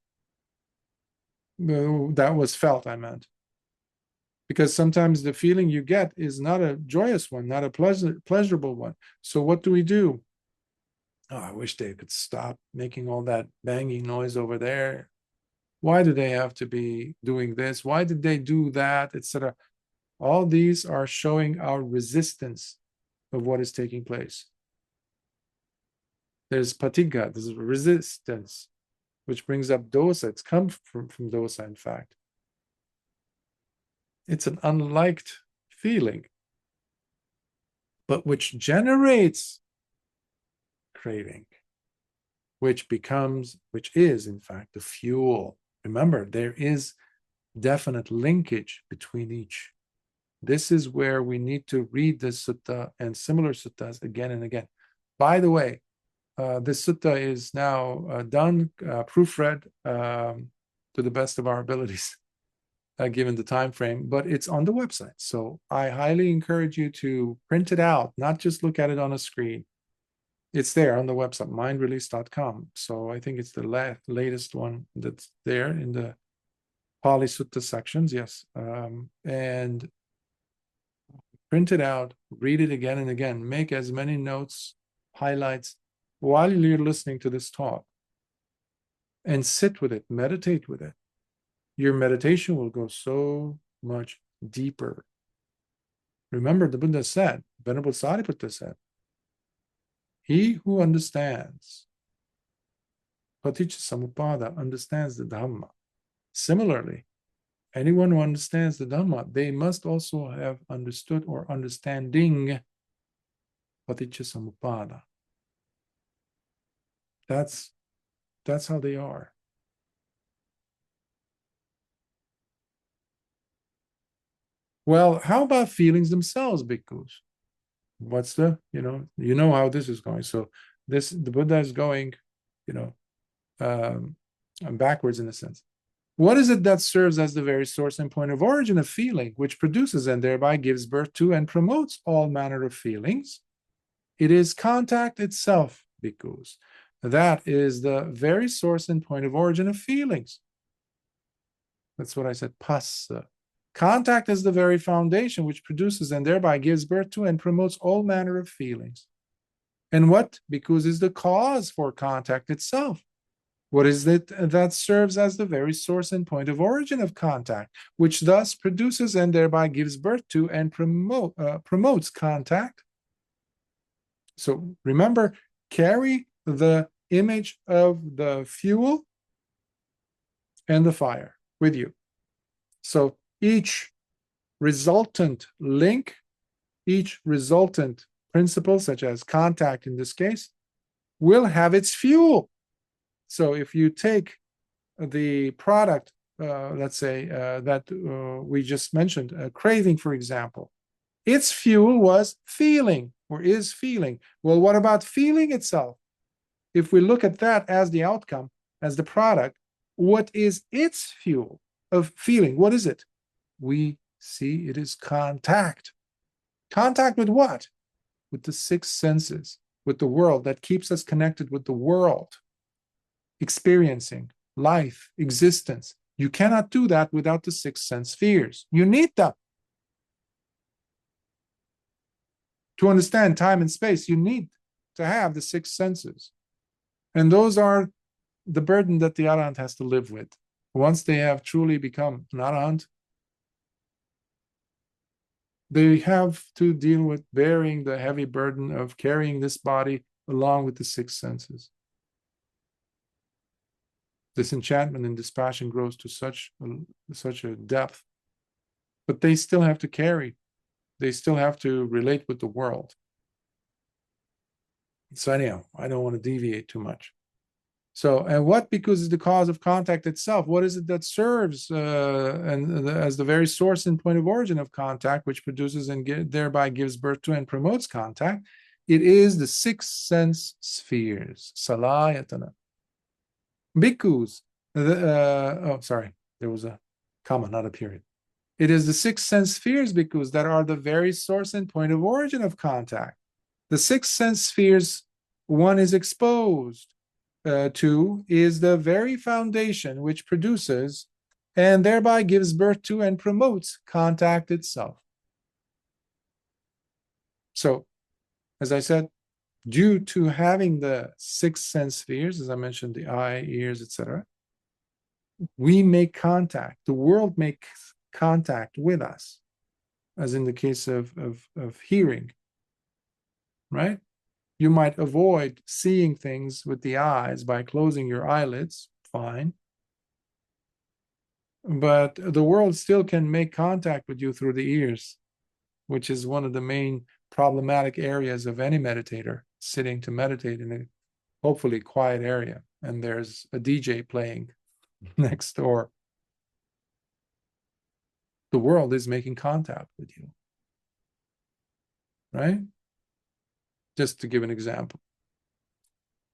That was felt, I meant. Because sometimes the feeling you get is not a joyous one, not a pleasurable one. So what do? Oh, I wish they could stop making all that banging noise over there. Why do they have to be doing this? Why did they do that, etc.? All these are showing our resistance of what is taking place. There's patigga, there's resistance, which brings up dosa. It's come from dosa, in fact. It's an unliked feeling, but which generates craving. which is in fact the fuel. Remember, there is definite linkage between each. This is where we need to read this sutta and similar suttas again and again. By the way, this sutta is now done, proofread to the best of our abilities, given the time frame, but it's on the website. So I highly encourage you to print it out, not just look at it on a screen. It's there on the website, mindrelease.com. So I think it's the latest one that's there in the Pali Sutta sections, yes. And print it out, read it again and again, make as many notes, highlights while you're listening to this talk, and sit with it, meditate with it. Your meditation will go so much deeper. Remember, the Buddha said, Venerable Sariputta said, he who understands paticca samuppada understands the Dhamma. Similarly, anyone who understands the Dhamma, they must also have understood or understanding paticca samuppada. That's how they are. Well, how about feelings themselves, bhikkhus? What's the, you know how this is going. So the Buddha is going, backwards in a sense. What is it that serves as the very source and point of origin of feeling, which produces and thereby gives birth to and promotes all manner of feelings? It is contact itself, bhikkhus. That is the very source and point of origin of feelings. That's what I said, passa. Contact is the very foundation which produces and thereby gives birth to and promotes all manner of feelings. And what, bhikkhus, is the cause for contact itself? What is it that serves as the very source and point of origin of contact, which thus produces and thereby gives birth to and promotes contact? So remember, carry the image of the fuel and the fire with you. So each resultant link, each resultant principle, such as contact in this case, will have its fuel. So if you take the product, let's say, that we just mentioned, craving, for example, its fuel was feeling, or is feeling. Well, what about feeling itself? If we look at that as the outcome, as the product, what is its fuel of feeling? What is it? We see it is contact. Contact with what? With the six senses, with the world that keeps us connected with the world, experiencing life, existence. You cannot do that without the six sense spheres. You need them. To understand time and space, you need to have the six senses. And those are the burden that the Arahant has to live with. Once they have truly become an Arahant, they have to deal with bearing the heavy burden of carrying this body along with the six senses. Disenchantment and dispassion grows to such a depth, but they still have to carry. They still have to relate with the world. So anyhow, I don't want to deviate too much. So, and what, because is the cause of contact itself? What is it that serves as the very source and point of origin of contact, which produces and thereby gives birth to and promotes contact? It is the six sense spheres, salayatana. Bhikkhus, there was a comma, not a period. It is the six sense spheres, bhikkhus, that are the very source and point of origin of contact. The six sense spheres one is exposed to is the very foundation which produces and thereby gives birth to and promotes contact itself. So, as I said, due to having the six sense spheres, as I mentioned, the eye, ears, etc., we make contact. The world makes contact with us, as in the case of hearing, right? You might avoid seeing things with the eyes by closing your eyelids, fine. But the world still can make contact with you through the ears, which is one of the main problematic areas of any meditator sitting to meditate in an hopefully quiet area, and there's a DJ playing next door. The world is making contact with you, right? Just to give an example.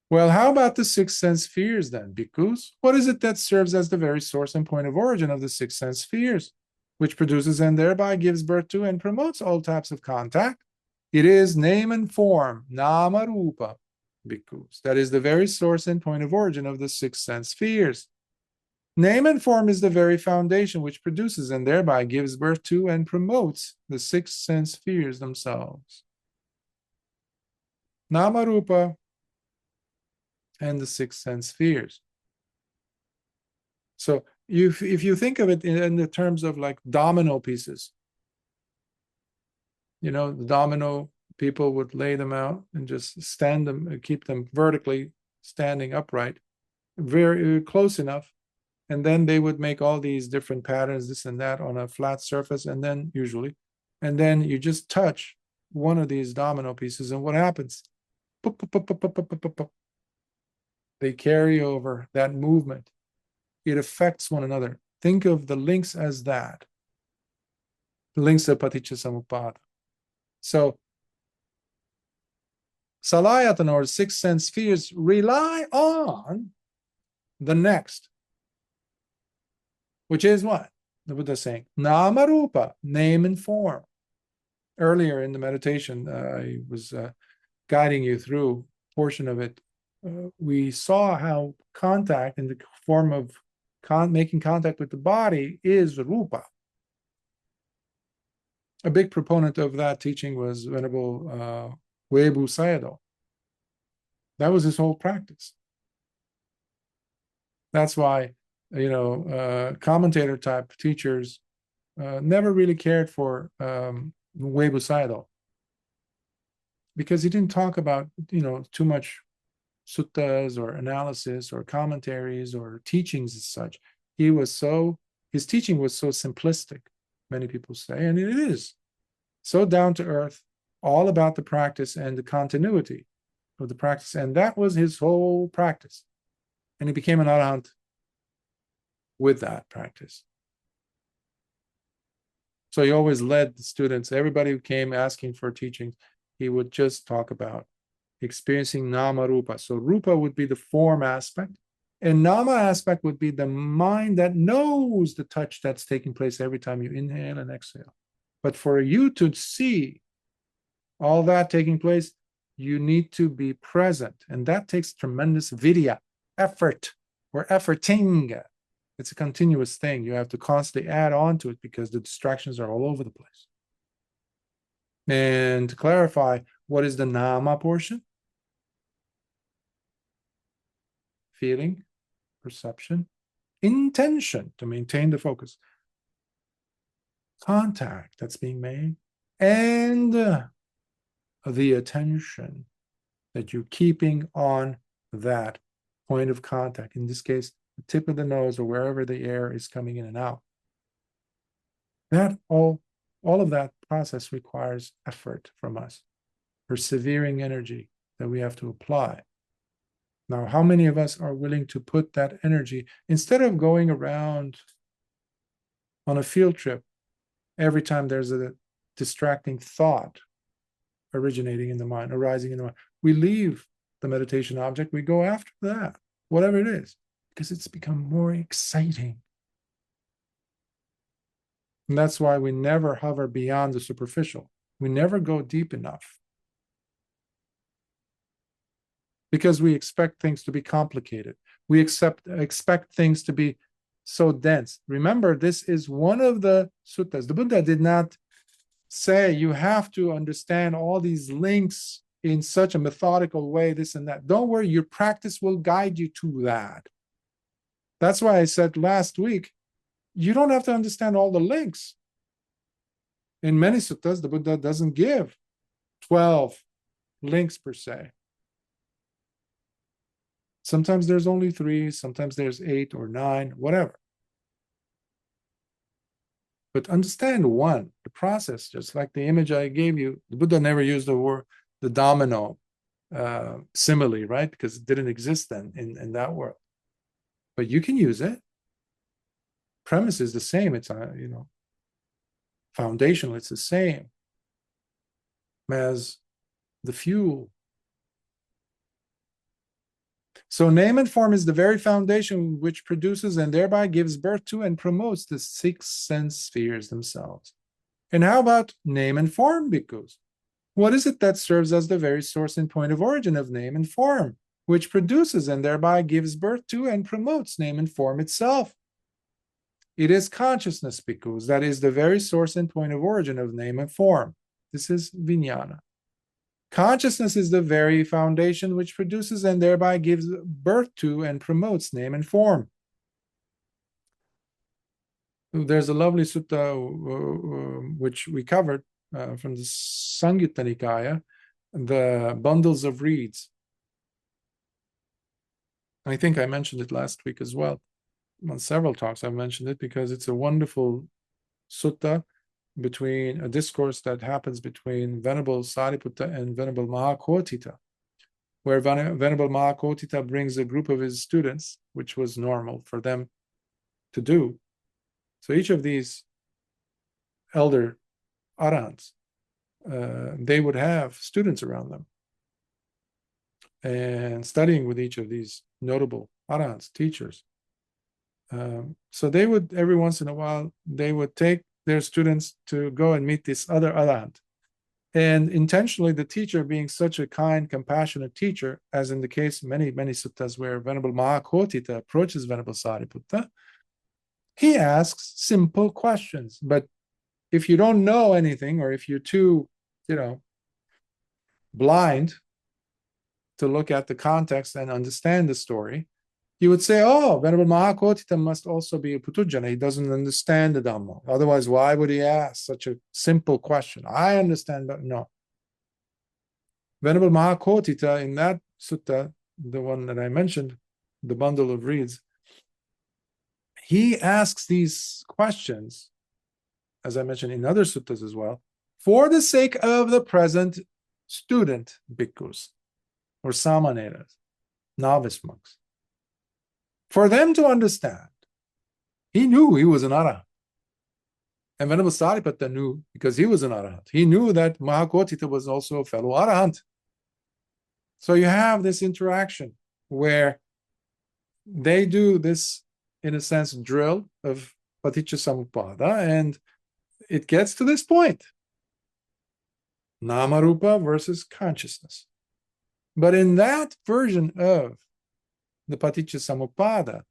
Well, how about the six sense spheres then, bhikkhus? What is it that serves as the very source and point of origin of the six sense spheres, which produces and thereby gives birth to and promotes all types of contact? It is name and form, nama rupa, bhikkhus. That is the very source and point of origin of the six sense spheres. Name and form is the very foundation which produces and thereby gives birth to and promotes the six sense spheres themselves. Nama rupa and the six sense spheres. So if you think of it in the terms of like domino pieces, the domino people would lay them out and just stand them, keep them vertically standing upright, very close enough. And then they would make all these different patterns, this and that, on a flat surface, and then you just touch one of these domino pieces, and what happens? They carry over that movement. It affects one another. Think of the links as that. The links of Paticca. So, Salayatana, or six sense spheres, rely on the next, which is what? The Buddha is saying, Nama Rupa, name and form. Earlier in the meditation, I was guiding you through a portion of it. We saw how contact in the form of making contact with the body is rupa. A big proponent of that teaching was Venerable Webu Sayadaw. That was his whole practice. That's why, commentator type teachers never really cared for Webu Sayadaw, because he didn't talk about, too much suttas or analysis or commentaries or teachings as such. His teaching was so simplistic, many people say, and it is so down to earth, all about the practice and the continuity of the practice. And that was his whole practice. And he became an arahant with that practice. So he always led the students, everybody who came asking for teachings, he would just talk about experiencing nama rupa. So rupa would be the form aspect, and nama aspect would be the mind that knows the touch that's taking place every time you inhale and exhale. But for you to see all that taking place, you need to be present, and that takes tremendous vidya, effort, or efforting. It's a continuous thing. You have to constantly add on to it because the distractions are all over the place. And to clarify, what is the nama portion? Feeling, perception, intention to maintain the focus, contact that's being made, and the attention that you're keeping on that point of contact. In this case, the tip of the nose or wherever the air is coming in and out. That all of that process requires effort from us, persevering energy that we have to apply. Now, how many of us are willing to put that energy, instead of going around on a field trip every time there's a distracting thought arising in the mind, we leave the meditation object, we go after that, whatever it is, because it's become more exciting. And that's why we never hover beyond the superficial. We never go deep enough, because we expect things to be complicated. We expect things to be so dense. Remember, this is one of the suttas. The Buddha did not say you have to understand all these links in such a methodical way, this and that. Don't worry, your practice will guide you to that. That's why I said last week, you don't have to understand all the links. In many suttas, the Buddha doesn't give 12 links per se. Sometimes there's only 3, sometimes there's 8 or 9, whatever. But understand the process, just like the image I gave you. The Buddha never used the domino simile, right? Because it didn't exist then in that world. But you can use it. Premise is the same. It's foundational. It's the same as the fuel. So name and form is the very foundation which produces and thereby gives birth to and promotes the 6 sense spheres themselves. And how about name and form, bhikkhus? What is it that serves as the very source and point of origin of name and form, which produces and thereby gives birth to and promotes name and form itself? It is consciousness, bhikkhus, that is the very source and point of origin of name and form. This is vijnana. Consciousness is the very foundation which produces and thereby gives birth to and promotes name and form. There's a lovely sutta which we covered from the Samyutta Nikaya, the bundles of reeds. I think I mentioned it last week as well. On several talks I've mentioned it because it's a wonderful sutta between a discourse that happens between Venerable Sariputta and Venerable Mahā, where Venerable Mahā brings a group of his students, which was normal for them to do. So each of these elder arahants, they would have students around them and studying with each of these notable arahants, teachers. So they would, every once in a while, they would take their students to go and meet this other arahant. And intentionally, the teacher being such a kind, compassionate teacher, as in the case many suttas where Venerable Mahā approaches Venerable Sariputta, he asks simple questions. But if you don't know anything, or if you're too, blind to look at the context and understand the story, you would say, oh, Venerable Mahā must also be a Putujjana. He doesn't understand the Dhamma. Otherwise, why would he ask such a simple question? I understand, but no. Venerable Mahā in that sutta, the one that I mentioned, the bundle of reeds, he asks these questions, as I mentioned in other suttas as well, for the sake of the present student bhikkhus, or samaneras, novice monks. For them to understand. He knew he was an arahant. And Venerable Sariputta knew, because he was an arahant. He knew that Mahā was also a fellow arahant. So you have this interaction where they do this, in a sense, drill of paticca-samuppada, and it gets to this point. Namarupa versus consciousness. But in that version of the paticca-samuppada,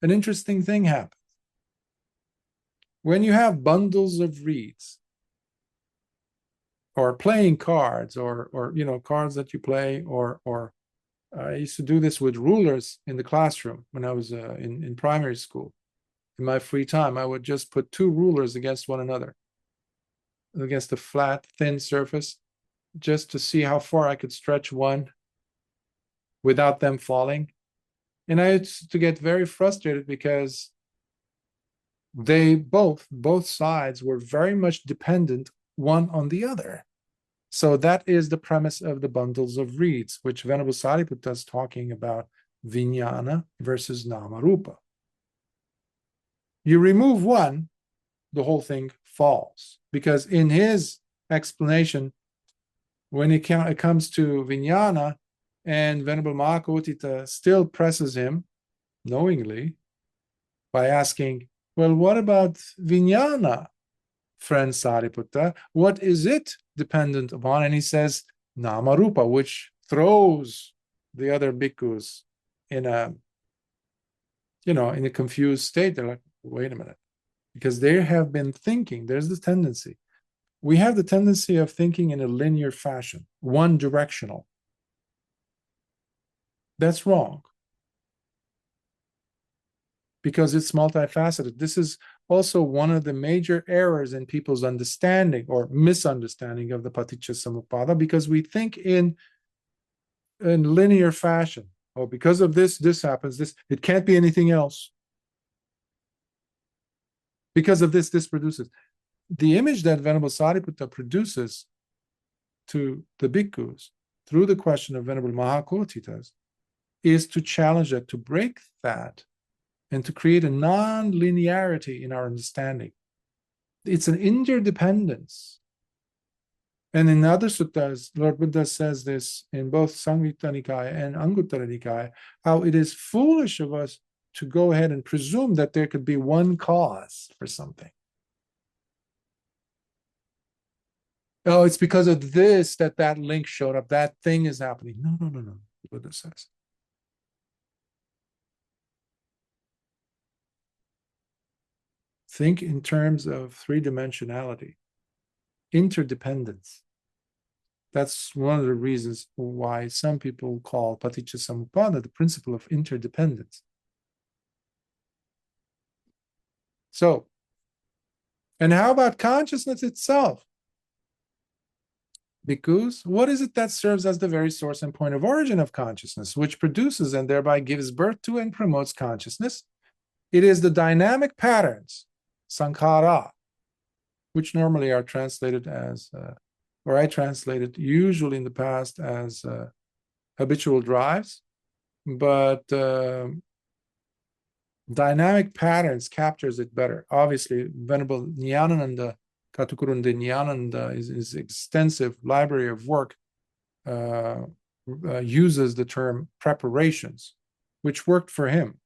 an interesting thing happens. When you have bundles of reeds, or playing cards, or cards that you play, or I used to do this with rulers in the classroom when I was in primary school. In my free time, I would just put 2 rulers against one another, against a flat, thin surface, just to see how far I could stretch one without them falling. And I used to get very frustrated because they both sides were very much dependent one on the other. So that is the premise of the bundles of reeds, which Venerable Sariputta is talking about, vijnana versus namarupa. You remove one, the whole thing falls. Because in his explanation, when it comes to vijnana, and Venerable Mahā still presses him, knowingly, by asking, well, what about vijnana, friend Sariputta? What is it dependent upon? And he says, namarupa, which throws the other bhikkhus in a confused state. They're like, wait a minute. Because they have been thinking, there's the tendency. We have the tendency of thinking in a linear fashion, one directional. That's wrong. Because it's multifaceted. This is also one of the major errors in people's understanding or misunderstanding of the paticca-samuppada, because we think in linear fashion. Oh, because of this happens, it can't be anything else. Because of this produces. The image that Venerable Sariputta produces to the bhikkhus, through the question of Venerable Mahakothitas, is to challenge that, to break that, and to create a non-linearity in our understanding. It's an interdependence. And in other suttas, Lord Buddha says this in both Samyutta Nikaya and Anguttara Nikaya, how it is foolish of us to go ahead and presume that there could be one cause for something. Oh, it's because of this that that link showed up, that thing is happening. No, no, no, no, Buddha says. Think in terms of three-dimensionality, interdependence. That's one of the reasons why some people call Paticca Samuppada the principle of interdependence. So, and how about consciousness itself? Bhikkhus, what is it that serves as the very source and point of origin of consciousness, which produces and thereby gives birth to and promotes consciousness? It is the dynamic patterns, sankhara, which normally are translated as, or I translated usually in the past as habitual drives, but dynamic patterns captures it better. Obviously, Venerable Nyananda, Katukurunde Nyananda, his extensive library of work uses the term preparations, which worked for him.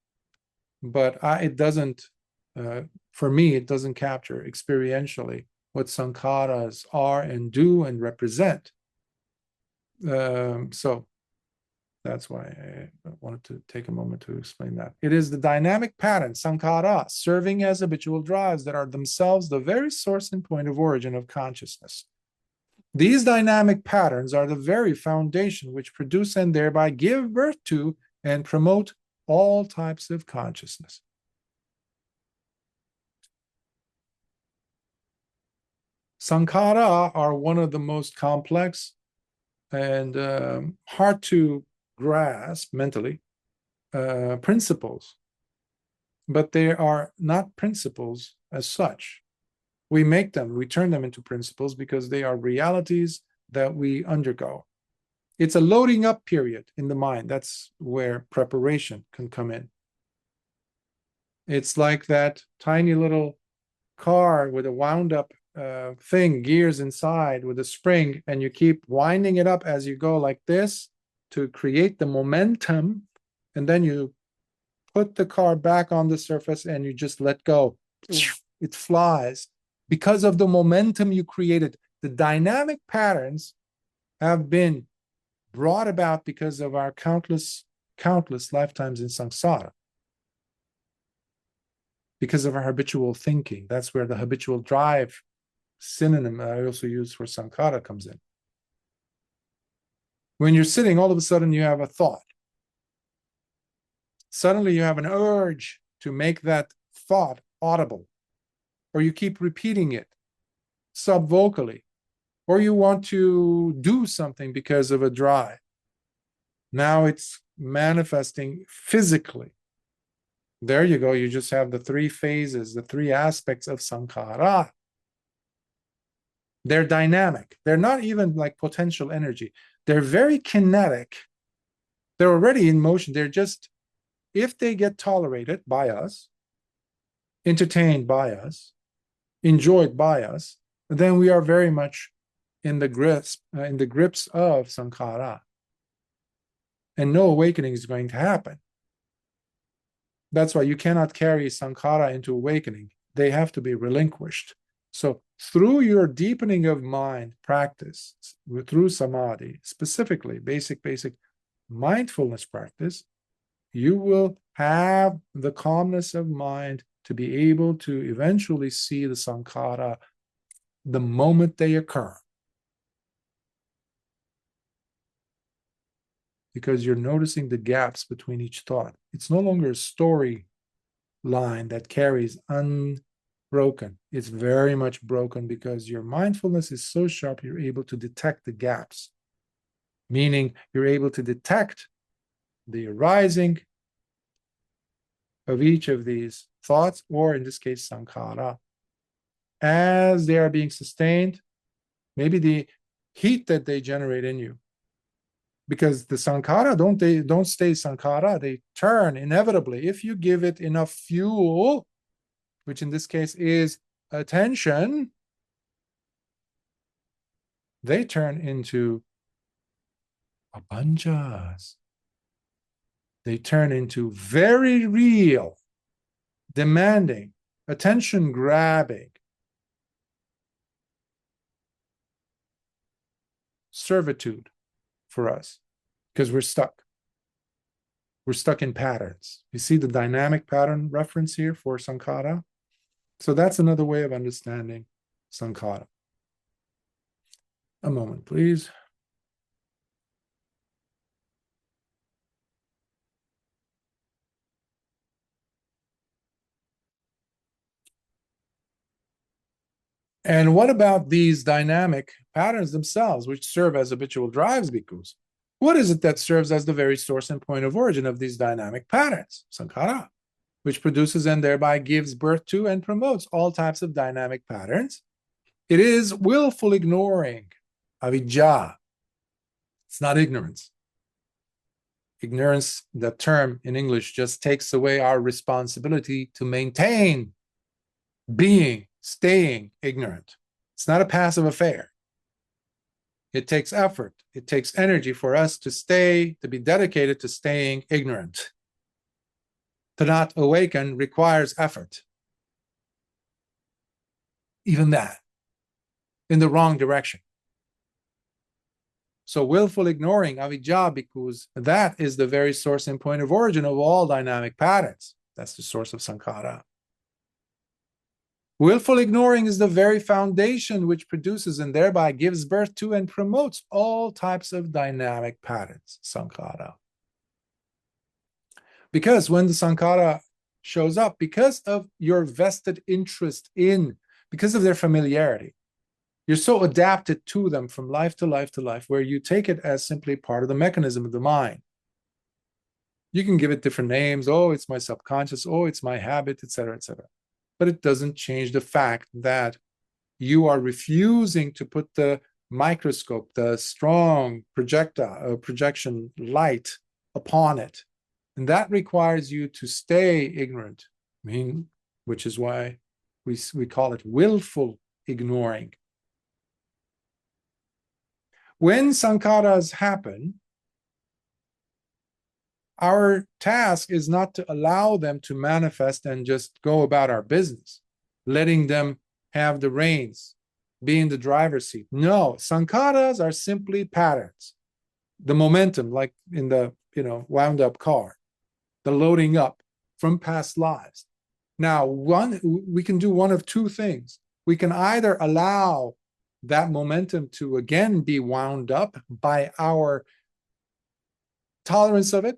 But it doesn't, for me, it doesn't capture experientially what sankharas are and do and represent. So that's why I wanted to take a moment to explain that. It is the dynamic pattern, sankhara, serving as habitual drives that are themselves the very source and point of origin of consciousness. These dynamic patterns are the very foundation which produce and thereby give birth to and promote all types of consciousness. Sankhara are one of the most complex and hard to grasp mentally principles, but they are not principles as such. We make them, we turn them into principles because they are realities that we undergo. It's a loading up period in the mind. That's where preparation can come in. It's like that tiny little car with a wound up thing, gears inside with a spring, and you keep winding it up as you go like this to create the momentum, and then you put the car back on the surface and you just let go. It flies because of the momentum you created. The dynamic patterns have been brought about because of our countless lifetimes in samsara, because of our habitual thinking. That's where the habitual drive synonym I also use for sankhara comes in. When you're sitting, all of a sudden you have a thought. Suddenly you have an urge to make that thought audible, or you keep repeating it subvocally, or you want to do something because of a drive. Now it's manifesting physically. There you go. You just have the three phases, the three aspects of sankhara. They're dynamic. They're not even like potential energy. They're very kinetic. They're already in motion. They're just, if they get tolerated by us, entertained by us, enjoyed by us, then we are very much in the grips of sankhara. And no awakening is going to happen. That's why you cannot carry sankhara into awakening. They have to be relinquished. So through your deepening of mind practice, through samadhi, specifically basic mindfulness practice, you will have the calmness of mind to be able to eventually see the sankhara the moment they occur. Because you're noticing the gaps between each thought. It's no longer a story line that carries unbroken. It's very much broken because your mindfulness is so sharp, you're able to detect the gaps. Meaning you're able to detect the arising of each of these thoughts, or in this case, sankhara, as they are being sustained, maybe the heat that they generate in you, Because the sankhara don't stay sankhara, they turn inevitably. If you give it enough fuel, which in this case is attention, they turn into abhanjas. They turn into very real, demanding, attention grabbing servitude for us, because we're stuck. We're stuck in patterns. You see the dynamic pattern reference here for sankhara? So that's another way of understanding sankhara. A moment, please. And what about these dynamic patterns themselves, which serve as habitual drives, bhikkhus? What is it that serves as the very source and point of origin of these dynamic patterns? Sankhara, which produces and thereby gives birth to and promotes all types of dynamic patterns. It is willful ignoring, avidya. It's not ignorance. Ignorance, that term in English, just takes away our responsibility to maintain being, staying ignorant. It's not a passive affair. It takes effort. It takes energy for us to stay, to be dedicated to staying ignorant. To not awaken requires effort. Even that, in the wrong direction. So willful ignoring, avidya, because that is the very source and point of origin of all dynamic patterns. That's the source of sankhara. Willful ignoring is the very foundation which produces and thereby gives birth to and promotes all types of dynamic patterns, sankhara. Because when the sankhara shows up, because of your vested interest in, because of their familiarity, you're so adapted to them from life to life to life, where you take it as simply part of the mechanism of the mind. You can give it different names. Oh, it's my subconscious. Oh, it's my habit, etc., etc. But it doesn't change the fact that you are refusing to put the microscope, the strong projection light upon it. And that requires you to stay ignorant, which is why we call it willful ignoring. When sankharas happen, our task is not to allow them to manifest and just go about our business, letting them have the reins, be in the driver's seat. No, sankharas are simply patterns. The momentum, like in the wound up car, the loading up from past lives. Now, we can do one of two things. We can either allow that momentum to again be wound up by our tolerance of it,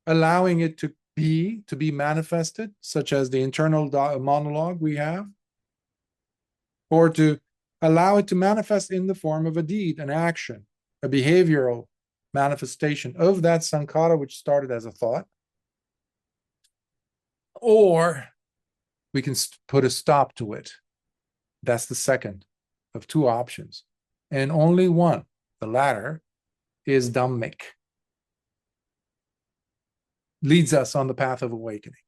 allowing it to be manifested, such as the internal monologue we have, or to allow it to manifest in the form of a deed, an action, a behavioral manifestation of that sankhara which started as a thought. Or we can put a stop to it. That's the second of two options. And only one, the latter, is Dhammic. Leads us on the path of awakening.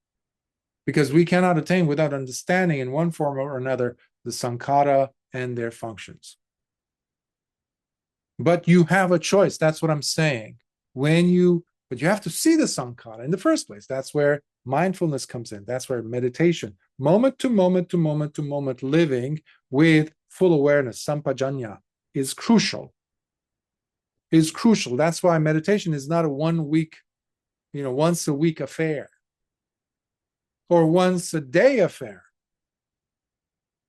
Because we cannot attain without understanding in one form or another the sankhara and their functions. But you have a choice. That's what I'm saying. But you have to see the sankhara in the first place. That's where mindfulness comes in. That's where meditation, moment to moment to moment to moment living with full awareness, sampajanya, is crucial. Is crucial. That's why meditation is not a 1 week, once a week affair or once a day affair.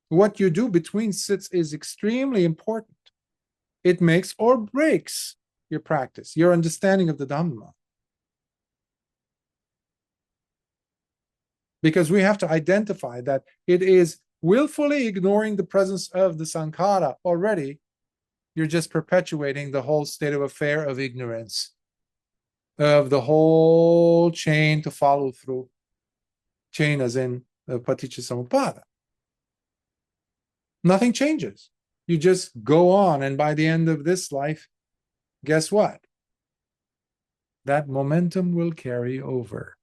What you do between sits is extremely important. It makes or breaks your practice, your understanding of the Dhamma. Because we have to identify that it is willfully ignoring the presence of the sankhara already. You're just perpetuating the whole state of affair of ignorance, of the whole chain to follow through. Chain as in paticca samuppada. Nothing changes. You just go on, and by the end of this life, guess what? that momentum will carry over.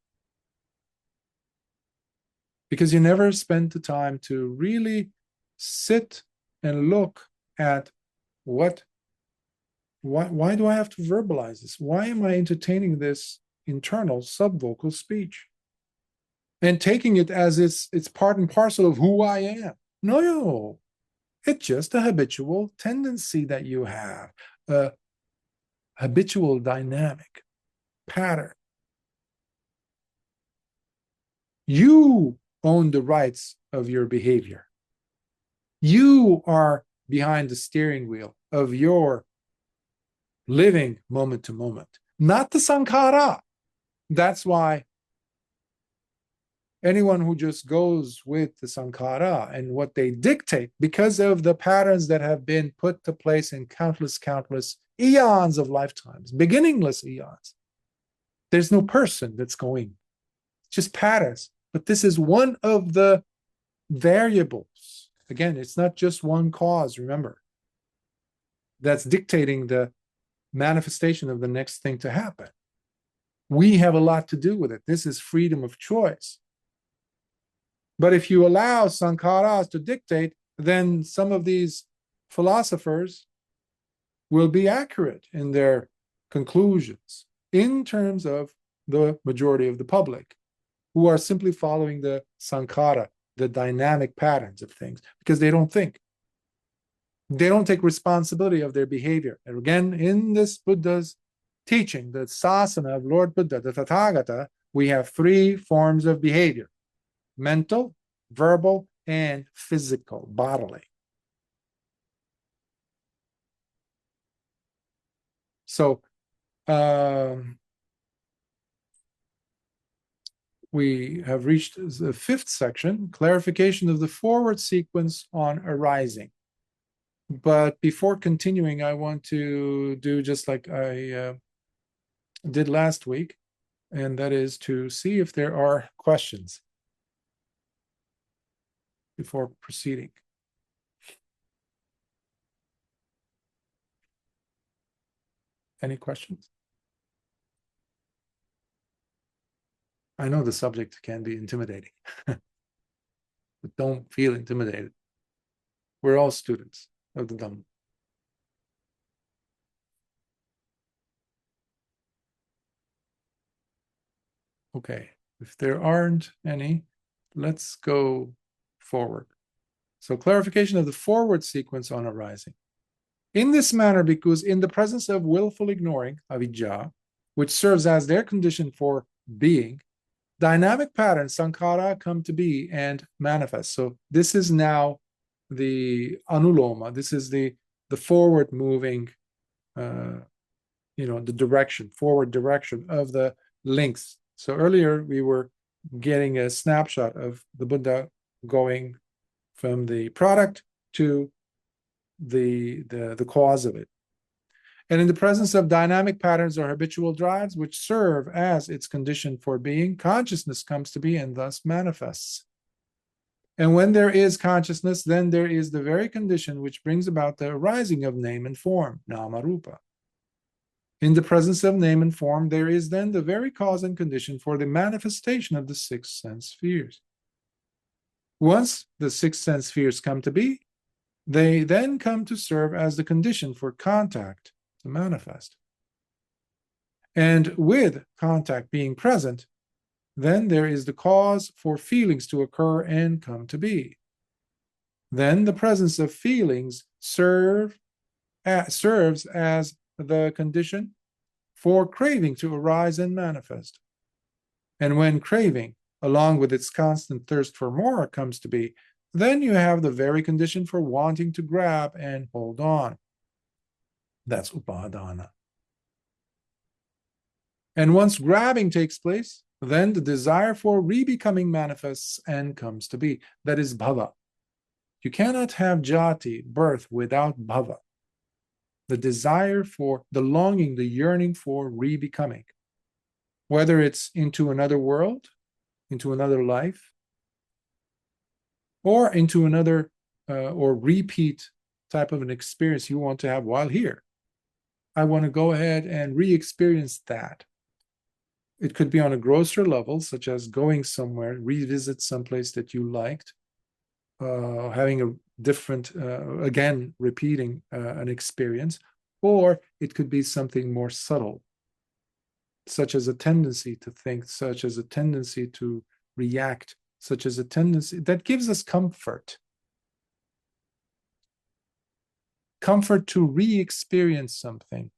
Because you never spend the time to really sit and look at why do I have to verbalize this? Why am I entertaining this internal subvocal speech? And taking it as it's part and parcel of who I am. No, it's just a habitual tendency that you have, a habitual dynamic pattern. You own the rights of your behavior. You are behind the steering wheel of your living moment to moment, not the sankhara. That's why anyone who just goes with the sankhara and what they dictate, because of the patterns that have been put to place in countless eons of lifetimes, beginningless eons, there's no person that's going, it's just patterns. But this is one of the variables. Again, it's not just one cause, remember, that's dictating the manifestation of the next thing to happen. We have a lot to do with it. This is freedom of choice. But if you allow sankharas to dictate, then some of these philosophers will be accurate in their conclusions in terms of the majority of the public, who are simply following the sankhara, the dynamic patterns of things, because they don't think. They don't take responsibility of their behavior. And again, in this Buddha's teaching, the sasana of Lord Buddha, the Tathagata, we have three forms of behavior: mental, verbal, and physical, bodily. So we have reached the fifth section, clarification of the forward sequence on arising. But before continuing, I want to do just like I did last week, and that is to see if there are questions before proceeding. Any questions? I know the subject can be intimidating, but don't feel intimidated. We're all students of the Dhamma. Okay, if there aren't any, let's go forward. So clarification of the forward sequence on arising. In this manner, because in the presence of willful ignoring, avidya, which serves as their condition for being, dynamic patterns, sankhara, come to be and manifest. So this is now the anuloma. This is the forward moving, the direction, forward direction of the links. So earlier we were getting a snapshot of the Buddha going from the product to the cause of it. And in the presence of dynamic patterns or habitual drives, which serve as its condition for being, consciousness comes to be and thus manifests. And when there is consciousness, then there is the very condition which brings about the arising of name and form, nama rupa. In the presence of name and form, there is then the very cause and condition for the manifestation of the six sense spheres. Once the six sense spheres come to be, they then come to serve as the condition for contact to manifest. And with contact being present, then there is the cause for feelings to occur and come to be. Then the presence of feelings serves as the condition for craving to arise and manifest. And when craving, along with its constant thirst for more, comes to be, then you have the very condition for wanting to grab and hold on. That's upadana. And once grabbing takes place, then the desire for re-becoming manifests and comes to be. That is bhava. You cannot have jati, birth, without bhava. The desire for, the longing, the yearning for re-becoming. Whether it's into another world, into another life, or into another or repeat type of an experience you want to have while here. I want to go ahead and re-experience that. It could be on a grosser level, such as going somewhere, revisit someplace that you liked, having a different, again, repeating an experience, or it could be something more subtle, such as a tendency to think, such as a tendency to react, such as a tendency that gives us comfort. Comfort to re-experience something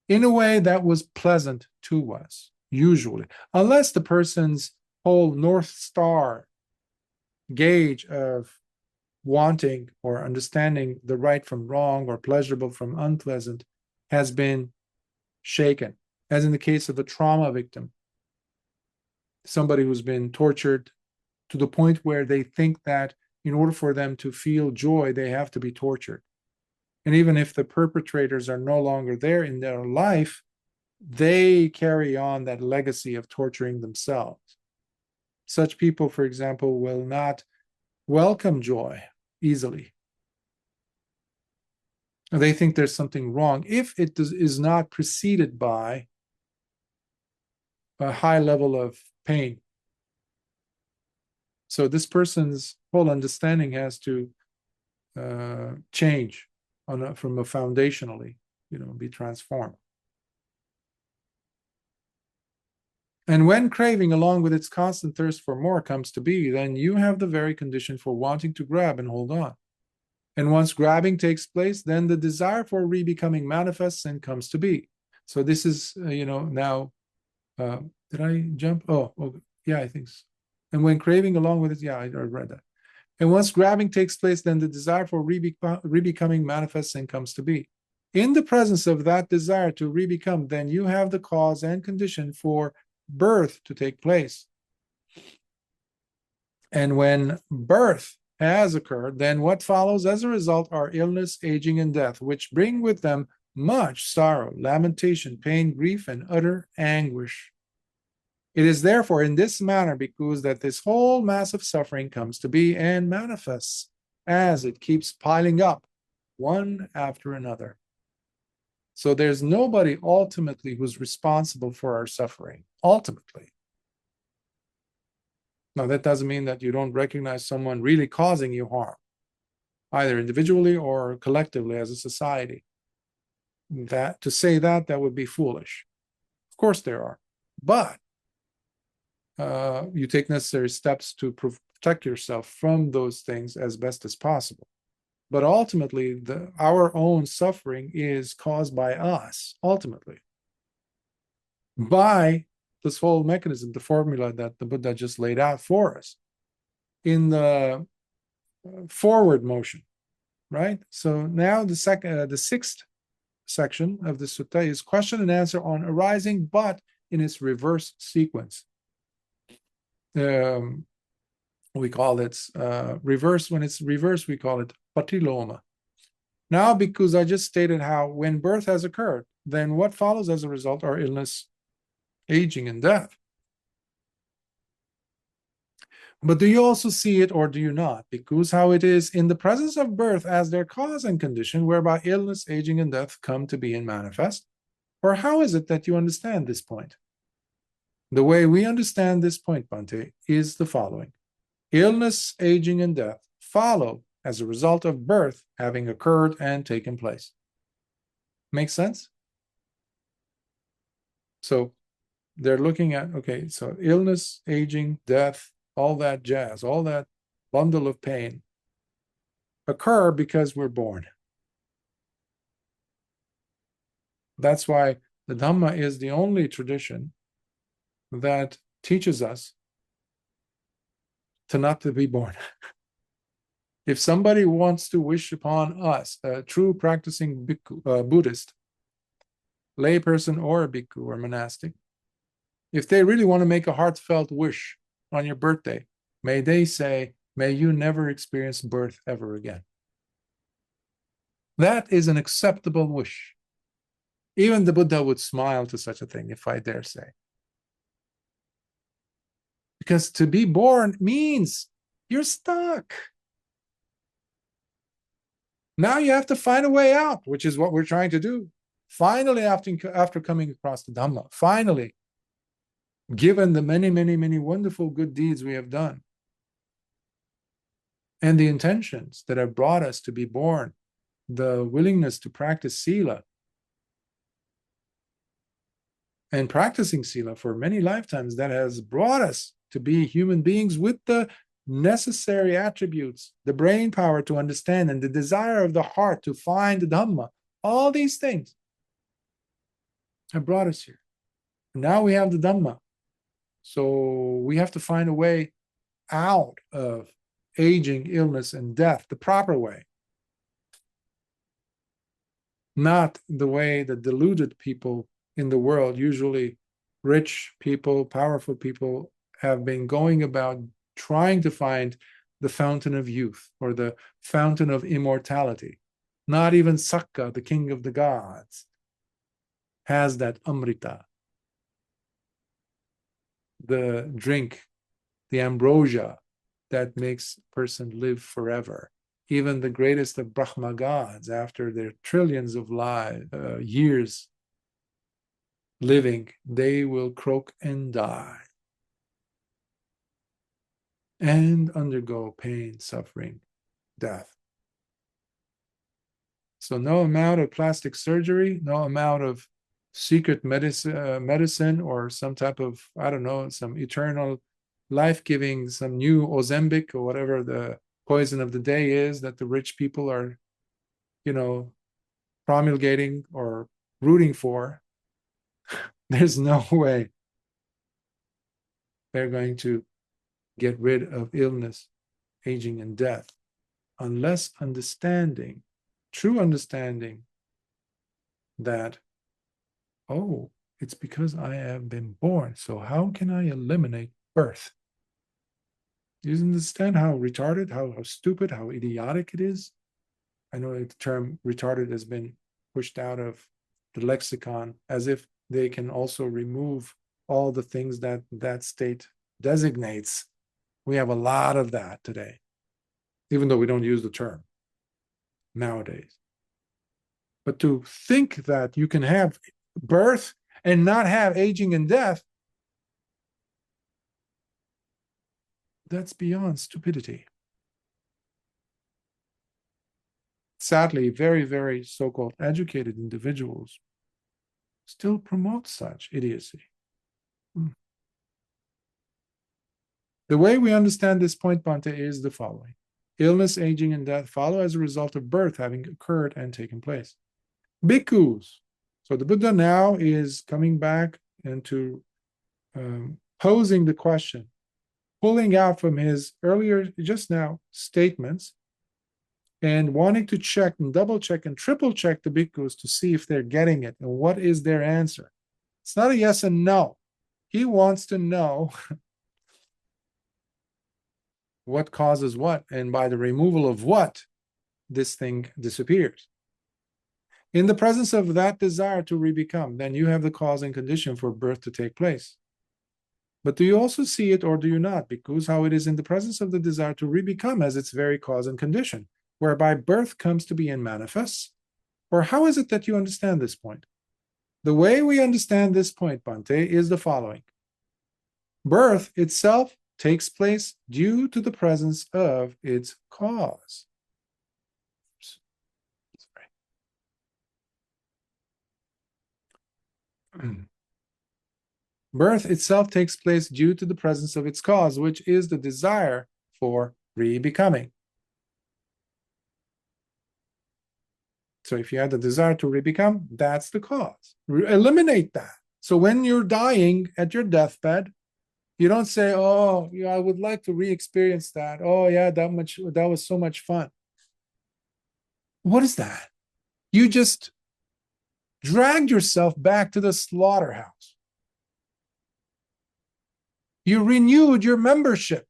in a way that was pleasant to us, usually, unless the person's whole North Star gauge of wanting or understanding the right from wrong or pleasurable from unpleasant has been shaken, as in the case of a trauma victim, somebody who's been tortured to the point where they think that in order for them to feel joy, they have to be tortured. And even if the perpetrators are no longer there in their life, they carry on that legacy of torturing themselves. Such people, for example, will not welcome joy easily. They think there's something wrong if it is not preceded by a high level of pain. So this person's whole understanding has to change from a foundationally, be transformed. And when craving, along with its constant thirst for more, comes to be, then you have the very condition for wanting to grab and hold on. And once grabbing takes place, then the desire for re-becoming manifests and comes to be. So this is, now, did I jump? Oh, yeah, I think so. And when craving, along with it, yeah, I read that. And once grabbing takes place, then the desire for re-becoming manifests and comes to be. In the presence of that desire to re-become, then you have the cause and condition for birth to take place. And when birth has occurred, then what follows as a result are illness, aging, and death, which bring with them much sorrow, lamentation, pain, grief, and utter anguish. It is therefore in this manner, Bhikkhus, that this whole mass of suffering comes to be and manifests as it keeps piling up, one after another. So there's nobody ultimately who's responsible for our suffering, ultimately. Now, that doesn't mean that you don't recognize someone really causing you harm, either individually or collectively as a society. That to say that would be foolish. Of course there are, but you take necessary steps to protect yourself from those things as best as possible. But ultimately, our own suffering is caused by us, ultimately, by this whole mechanism, the formula that the Buddha just laid out for us in the forward motion, right? So now the sixth section of the sutta is question and answer on arising, but in its reverse sequence. We call it reverse. When it's reverse, we call it patiloma. Now, because I just stated how when birth has occurred, then what follows as a result are illness, aging, and death. But do you also see it or do you not? Because how it is in the presence of birth as their cause and condition, whereby illness, aging, and death come to be and manifest? Or how is it that you understand this point? The way we understand this point, Bhante, is the following. Illness, aging, and death follow as a result of birth having occurred and taken place. Make sense? So they're looking at, okay, so illness, aging, death, all that jazz, all that bundle of pain occur because we're born. That's why the Dhamma is the only tradition that teaches us to not to be born. If somebody wants to wish upon us, a true practicing bhikkhu, Buddhist, layperson or a bhikkhu or monastic, if they really want to make a heartfelt wish on your birthday, may they say, may you never experience birth ever again. That is an acceptable wish. Even the Buddha would smile to such a thing, if I dare say. Because to be born means you're stuck. Now you have to find a way out, which is what we're trying to do. Finally, after coming across the Dhamma, finally, given the many, many, many wonderful good deeds we have done, and the intentions that have brought us to be born, the willingness to practice sila, and practicing sila for many lifetimes, that has brought us to be human beings with the necessary attributes, the brain power to understand, and the desire of the heart to find the Dhamma. All these things have brought us here. Now we have the Dhamma. So we have to find a way out of aging, illness, and death, the proper way. Not the way that deluded people in the world, usually rich people, powerful people, have been going about trying to find the fountain of youth or the fountain of immortality. Not even Sakka, the king of the gods, has that amrita, the drink, the ambrosia that makes a person live forever. Even the greatest of Brahma gods, after their trillions of years living, they will croak and die and undergo pain, suffering, death. So no amount of plastic surgery, no amount of secret medicine or some type of, I don't know, some eternal life-giving, some new Ozempic or whatever the poison of the day is that the rich people are, promulgating or rooting for. There's no way they're going to get rid of illness, aging, and death unless understanding, true understanding that, oh, it's because I have been born. So how can I eliminate birth? You understand how retarded, how stupid, how idiotic it is? I know the term retarded has been pushed out of the lexicon as if they can also remove all the things that that state designates. We have a lot of that today, even though we don't use the term nowadays. But to think that you can have birth and not have aging and death, that's beyond stupidity. Sadly, very, very so-called educated individuals still promote such idiocy. The way we understand this point, Bhante, is the following. Illness, aging, and death follow as a result of birth having occurred and taken place. Bhikkhus. So the Buddha now is coming back into posing the question, pulling out from his earlier, just now, statements, and wanting to check and double check and triple check the bhikkhus to see if they're getting it and what is their answer. It's not a yes and no. He wants to know what causes what, and by the removal of what, this thing disappears. In the presence of that desire to re-become, then you have the cause and condition for birth to take place. But do you also see it or do you not? Because how it is in the presence of the desire to re-become as its very cause and condition, whereby birth comes to be and manifests? Or how is it that you understand this point? The way we understand this point, Bhante, is the following. Birth itself takes place due to the presence of its cause. Birth itself takes place due to the presence of its cause, which is the desire for re-becoming. So if you have the desire to re-become, that's the cause. Eliminate that. So when you're dying at your deathbed, you don't say, oh, I would like to re-experience that. Oh, yeah, that was so much fun. What is that? You just dragged yourself back to the slaughterhouse. You renewed your membership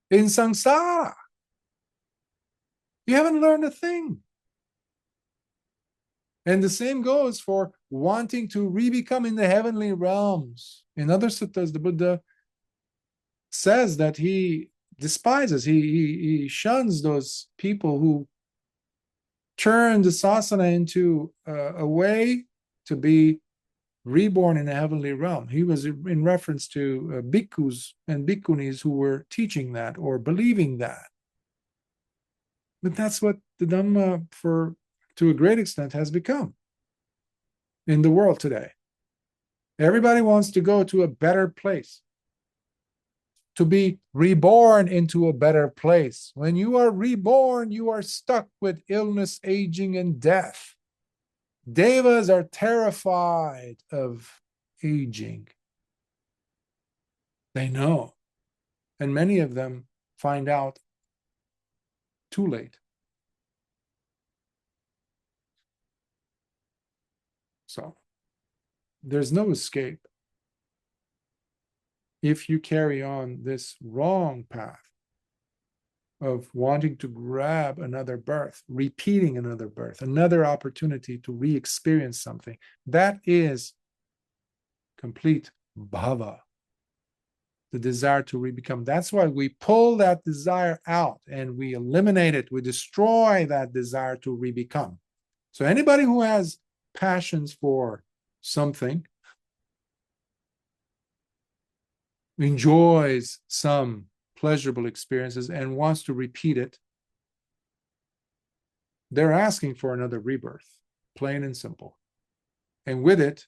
in samsara. You haven't learned a thing. And the same goes for wanting to re-become in the heavenly realms. In other suttas, the Buddha says that he despises, he shuns those people who turn the sasana into a way to be reborn in a heavenly realm. He was in reference to bhikkhus and bhikkhunis who were teaching that or believing that. But that's what the Dhamma, to a great extent, has become in the world today. Everybody wants to go to a better place, to be reborn into a better place. When you are reborn, you are stuck with illness, aging, and death. Devas are terrified of aging. They know. And many of them find out too late. So there's no escape if you carry on this wrong path of wanting to grab another birth, repeating another birth, another opportunity to re-experience something. That is complete bhava, the desire to re-become. That's why we pull that desire out and we eliminate it. We destroy that desire to re-become. So anybody who has passions for something, enjoys some pleasurable experiences and wants to repeat it, they're asking for another rebirth, plain and simple. And with it,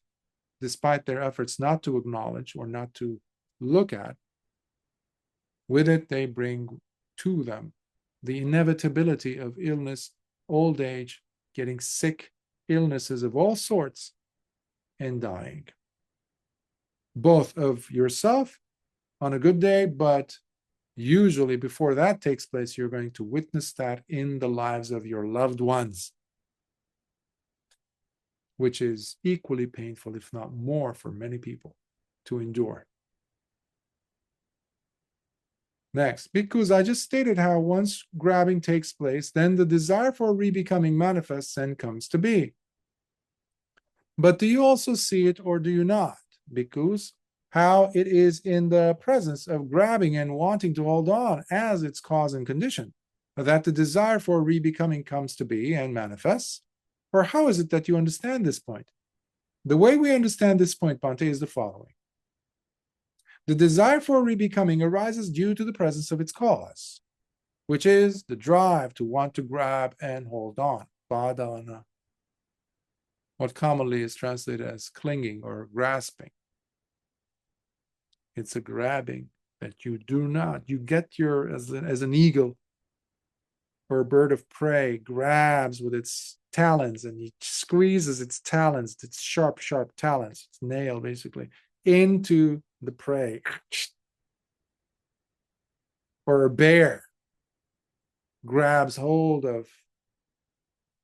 despite their efforts not to acknowledge or not to look at, with it they bring to them the inevitability of illness, old age, getting sick, illnesses of all sorts, and dying. Both of yourself on a good day, but usually before that takes place, you're going to witness that in the lives of your loved ones, which is equally painful, if not more, for many people to endure. Next, bhikkhus, I just stated how once grabbing takes place, then the desire for re-becoming manifests and comes to be. But do you also see it or do you not, bhikkhus? How it is in the presence of grabbing and wanting to hold on as its cause and condition, that the desire for re-becoming comes to be and manifests? Or how is it that you understand this point? The way we understand this point, Bhante, is the following. The desire for re-becoming arises due to the presence of its cause, which is the drive to want to grab and hold on, padana, what commonly is translated as clinging or grasping. It's a grabbing that you do not. You get as an eagle or a bird of prey grabs with its talons and it squeezes its talons, its sharp, sharp talons, its nail basically, into the prey. Or a bear grabs hold of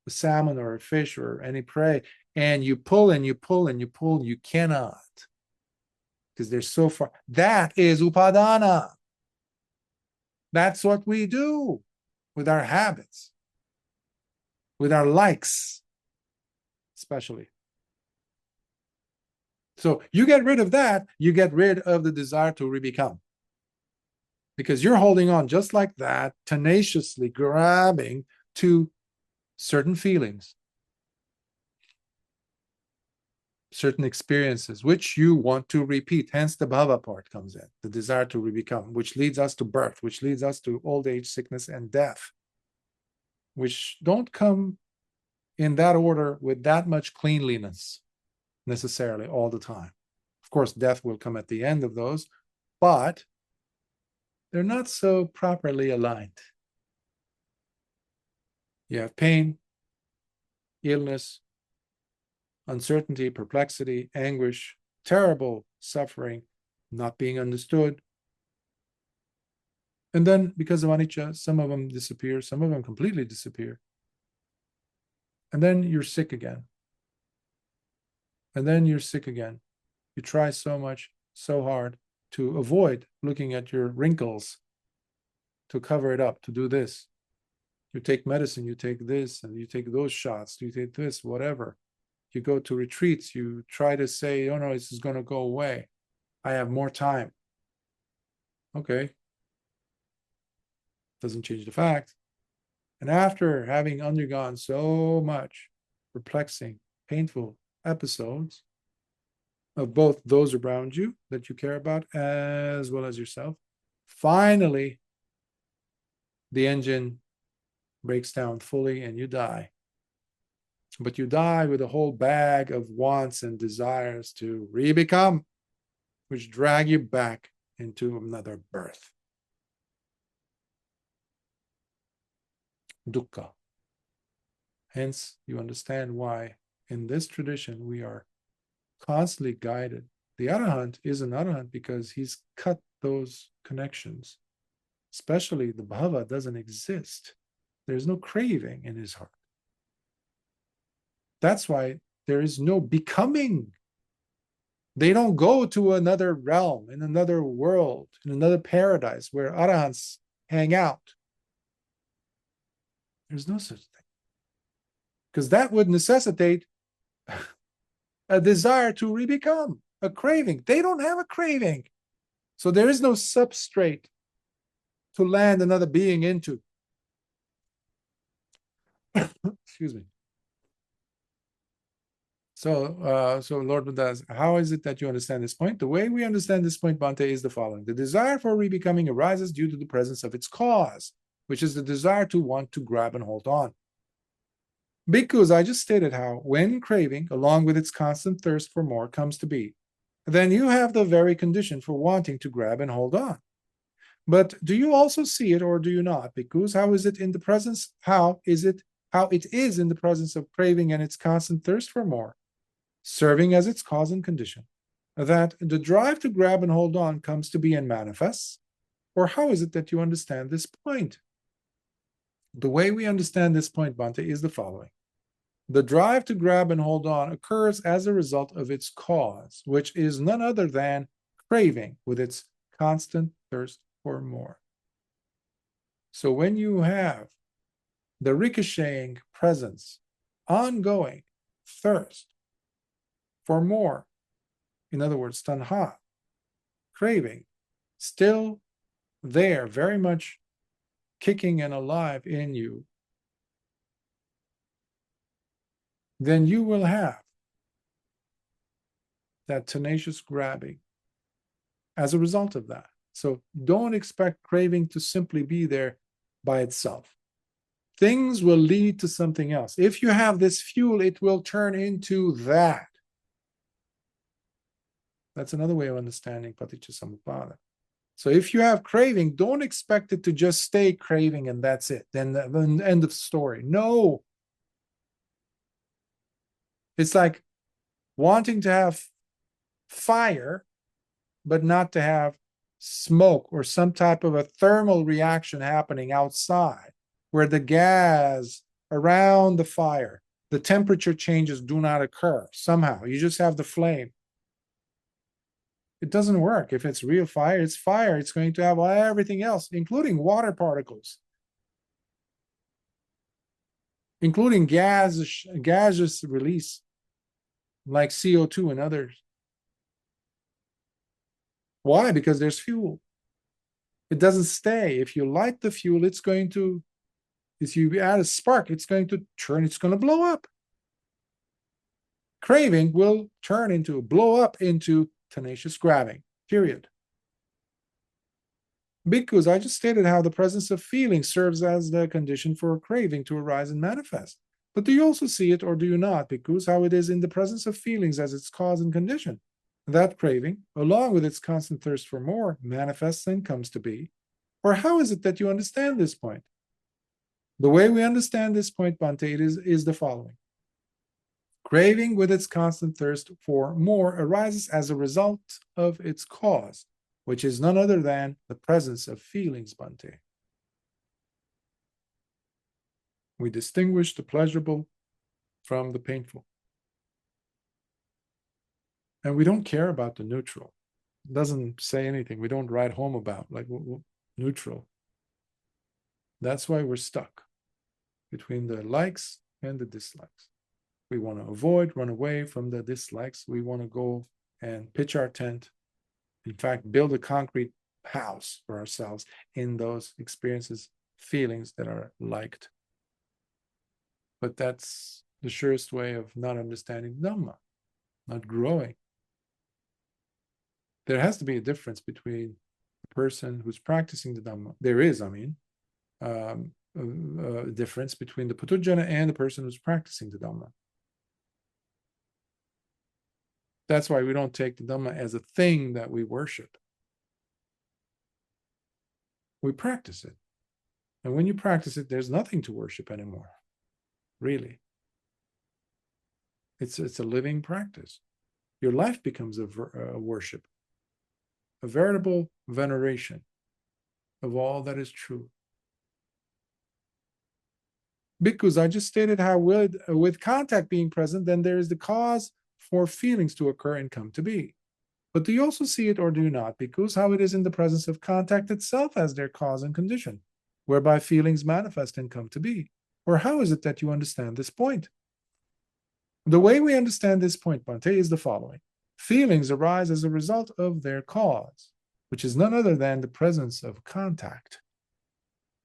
a salmon or a fish or any prey, and you pull and you pull and you pull, you cannot. Because they're so far. That is upadana. That's what we do with our habits, with our likes, especially. So you get rid of that, you get rid of the desire to re-become. Because you're holding on just like that, tenaciously grabbing to certain feelings, certain experiences, which you want to repeat. Hence the bhava part comes in, the desire to re-become, which leads us to birth, which leads us to old age, sickness, and death, which don't come in that order with that much cleanliness necessarily all the time. Of course, death will come at the end of those, but they're not so properly aligned. You have pain, illness, uncertainty, perplexity, anguish, terrible suffering, not being understood. And then, because of anicca, some of them disappear, some of them completely disappear. And then you're sick again. And then you're sick again. You try so much, so hard to avoid looking at your wrinkles, to cover it up, to do this. You take medicine, you take this, and you take those shots, you take this, whatever. You go to retreats, you try to say, oh no, this is going to go away. I have more time. Okay. Doesn't change the fact. And after having undergone so much perplexing, painful episodes, of both those around you that you care about as well as yourself. Finally, the engine breaks down fully and you die. But you die with a whole bag of wants and desires to re-become, which drag you back into another birth. Dukkha. Hence, you understand why in this tradition we are constantly guided. The Arahant is an Arahant because he's cut those connections. Especially the bhava doesn't exist. There's no craving in his heart. That's why there is no becoming. They don't go to another realm, in another world, in another paradise where Arahants hang out. There's no such thing. Because that would necessitate a desire to re-become, a craving. They don't have a craving. So there is no substrate to land another being into. Excuse me. So Lord Buddha, how is it that you understand this point? The way we understand this point, Bhante, is the following. The desire for re-becoming arises due to the presence of its cause, which is the desire to want to grab and hold on. Bhikkhus, I just stated how when craving, along with its constant thirst for more, comes to be, then you have the very condition for wanting to grab and hold on. But do you also see it or do you not? Bhikkhus, how is it in the presence? How it is in the presence of craving and its constant thirst for more, serving as its cause and condition, that the drive to grab and hold on comes to be and manifests? Or how is it that you understand this point? The way we understand this point, Bhante, is the following. The drive to grab and hold on occurs as a result of its cause, which is none other than craving with its constant thirst for more. So when you have the ricocheting presence, ongoing thirst for more, in other words, tanha, craving, still there, very much kicking and alive in you, then you will have that tenacious grabbing as a result of that. So don't expect craving to simply be there by itself. Things will lead to something else. If you have this fuel, it will turn into that. That's another way of understanding Paticcasamuppada. So if you have craving, don't expect it to just stay craving and that's it. Then the end of story. No. It's like wanting to have fire, but not to have smoke or some type of a thermal reaction happening outside where the gas around the fire, the temperature changes do not occur somehow. You just have the flame. It doesn't work. If it's real fire, it's fire. It's going to have everything else, including water particles, including gaseous release like CO2 and others. Why? Because there's fuel. It doesn't stay. If you light the fuel, it's going to, if you add a spark, it's going to turn, it's going to blow up. Craving will turn into, blow up into tenacious grabbing, period. Bhikkhus, I just stated how the presence of feeling serves as the condition for a craving to arise and manifest. But do you also see it or do you not, Bhikkhus, how it is in the presence of feelings as its cause and condition? That craving, along with its constant thirst for more, manifests and comes to be. Or how is it that you understand this point? The way we understand this point, Bhante, is the following. Craving with its constant thirst for more arises as a result of its cause, which is none other than the presence of feelings, Bhante. We distinguish the pleasurable from the painful. And we don't care about the neutral. It doesn't say anything. We don't write home about, like, neutral. That's why we're stuck between the likes and the dislikes. We want to avoid, run away from the dislikes. We want to go and pitch our tent. In fact, build a concrete house for ourselves in those experiences, feelings that are liked. But that's the surest way of not understanding Dhamma, not growing. There has to be a difference between the person who's practicing the Dhamma. There is, a difference between the Putujjana and the person who's practicing the Dhamma. That's why we don't take the Dhamma as a thing that we worship. We practice it. And when you practice it, there's nothing to worship anymore, really. It's a living practice. Your life becomes a worship, a veritable veneration of all that is true. Bhikkhus, I just stated how with contact being present, then there is the cause for feelings to occur and come to be. But do you also see it or do you not? Bhikkhus, how it is in the presence of contact itself as their cause and condition, whereby feelings manifest and come to be? Or how is it that you understand this point? The way we understand this point, Bhante, is the following. Feelings arise as a result of their cause, which is none other than the presence of contact.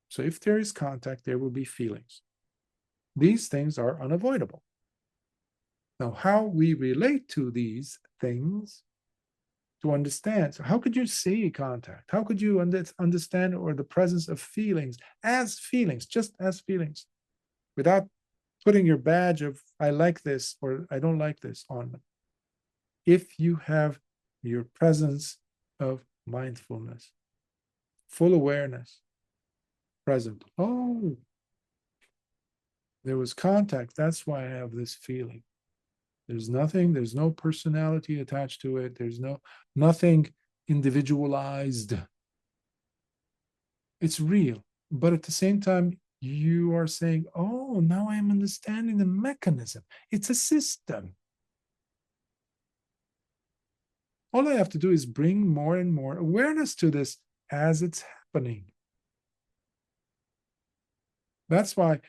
So if there is contact, there will be feelings. These things are unavoidable. Now, how we relate to these things to understand. So how could you see contact? How could you understand or the presence of feelings as feelings, just as feelings, without putting your badge of I like this or I don't like this on them? If you have your presence of mindfulness, full awareness, present. Oh, there was contact. That's why I have this feeling. There's nothing, there's no personality attached to it. There's nothing individualized. It's real. But at the same time, you are saying, oh, now I'm understanding the mechanism. It's a system. All I have to do is bring more and more awareness to this as it's happening. That's why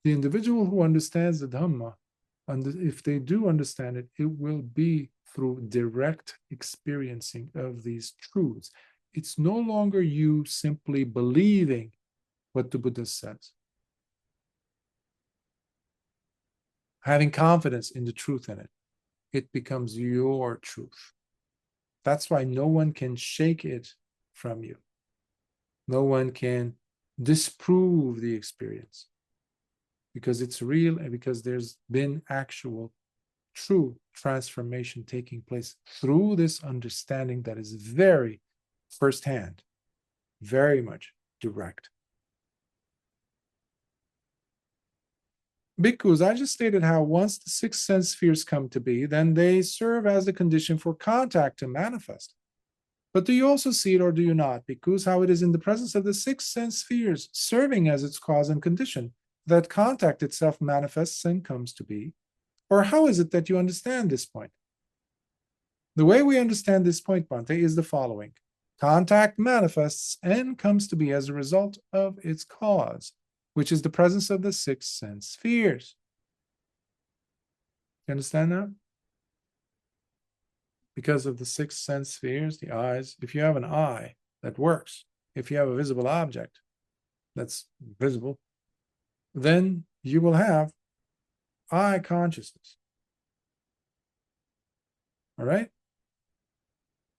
the individual who understands the Dhamma, and if they do understand it, it will be through direct experiencing of these truths. It's no longer you simply believing what the Buddha says, having confidence in the truth in it. It becomes your truth. That's why no one can shake it from you. No one can disprove the experience, because it's real and because there's been actual, true transformation taking place through this understanding that is very firsthand, very much direct. Bhikkhus, I just stated how once the 6 sense spheres come to be, then they serve as the condition for contact to manifest. But do you also see it or do you not? Bhikkhus, how it is in the presence of the 6 sense spheres, serving as its cause and condition, that contact itself manifests and comes to be? Or how is it that you understand this point? The way we understand this point, Bhante, is the following. Contact manifests and comes to be as a result of its cause, which is the presence of the 6 sense spheres. You understand that? Because of the 6 sense spheres, the eyes, if you have an eye that works, if you have a visible object that's visible, then you will have eye consciousness. All right?